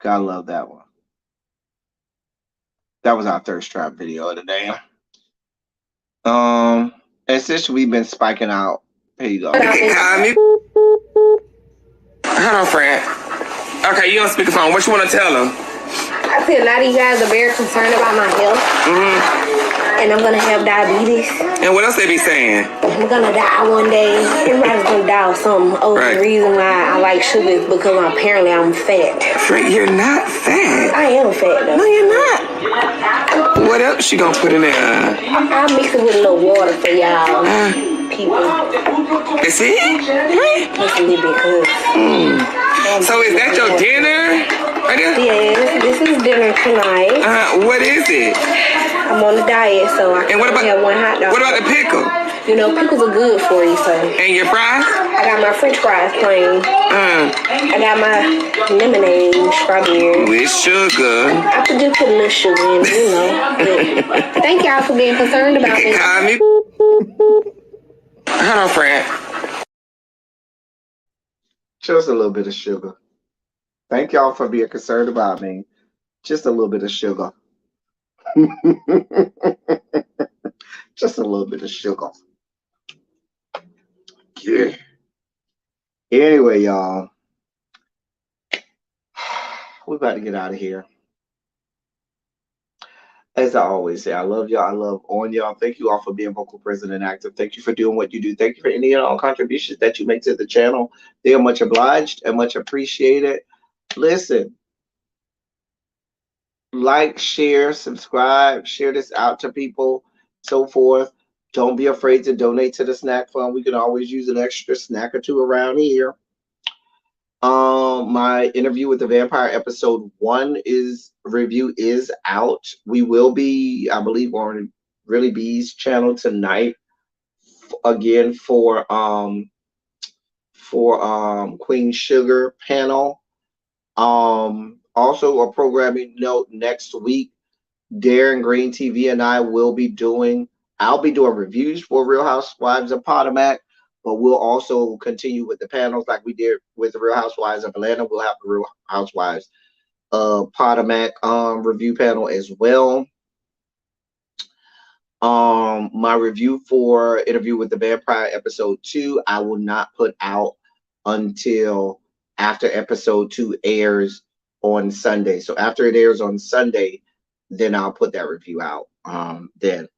Gotta love that one. That was our thirst trap video of the day. And since we've been spiking out, here you go. Hold on, friend. Okay, you on speakerphone. What you want to tell them? I see a lot of you guys are very concerned about my health. And I'm gonna have diabetes. And what else they be saying? I'm gonna die one day. Everybody's gonna die of something. Oh, Right. The reason why I like sugar is because apparently I'm fat. Friend, you're not fat. I am fat though. No, you're not. What else you gonna put in there? I'll mix it with a little water for y'all people. That's it? Just a little bit, cause. So is that your dinner? Right there? Yes, this is dinner tonight. What is it? I'm on a diet, so I can only have one hot dog. What about the pickle? You know, pickles are good for you, so. And your fries? I got my French fries plain. I got my lemonade, strawberry. With sugar. I could just put a little sugar in it, you know. But thank y'all for being concerned about me. Call me. Hold on, friend. Just a little bit of sugar. Thank y'all for being concerned about me. Just a little bit of sugar. Just a little bit of sugar. Yeah. Anyway, y'all. We're about to get out of here. As I always say, I love y'all. I love on y'all. Thank you all for being vocal, present, and active. Thank you for doing what you do. Thank you for any and all contributions that you make to the channel. They are much obliged and much appreciated. Listen, like, share, subscribe, share this out to people, so forth. Don't be afraid to donate to the snack fund. We can always use an extra snack or two around here. My interview with the vampire episode 1 review is out. We will be, I believe, on Really Bee's channel tonight again for Queen Sugar panel. Also a programming note, next week, Darren Green TV and I'll be doing reviews for Real Housewives of Potomac, but we'll also continue with the panels like we did with the Real Housewives of Atlanta. We'll have the Real Housewives of Potomac review panel as well. My review for Interview with the Vampire episode 2, I will not put out until after episode 2 airs on Sunday. So after it airs on Sunday, then I'll put that review out. Then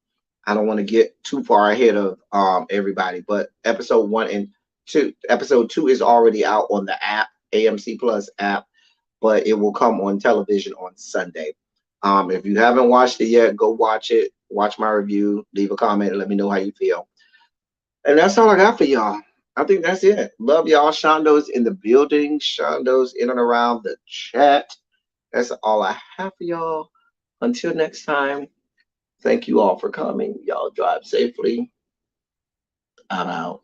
I don't want to get too far ahead of everybody, but episode 2 is already out on the app, AMC Plus app, but it will come on television on Sunday. If you haven't watched it yet, go watch it. Watch my review, leave a comment, and let me know how you feel. And that's all I got for y'all. I think that's it. Love y'all. Shondo's in the building. Shondo's in and around the chat. That's all I have for y'all. Until next time, thank you all for coming. Y'all drive safely. I'm out.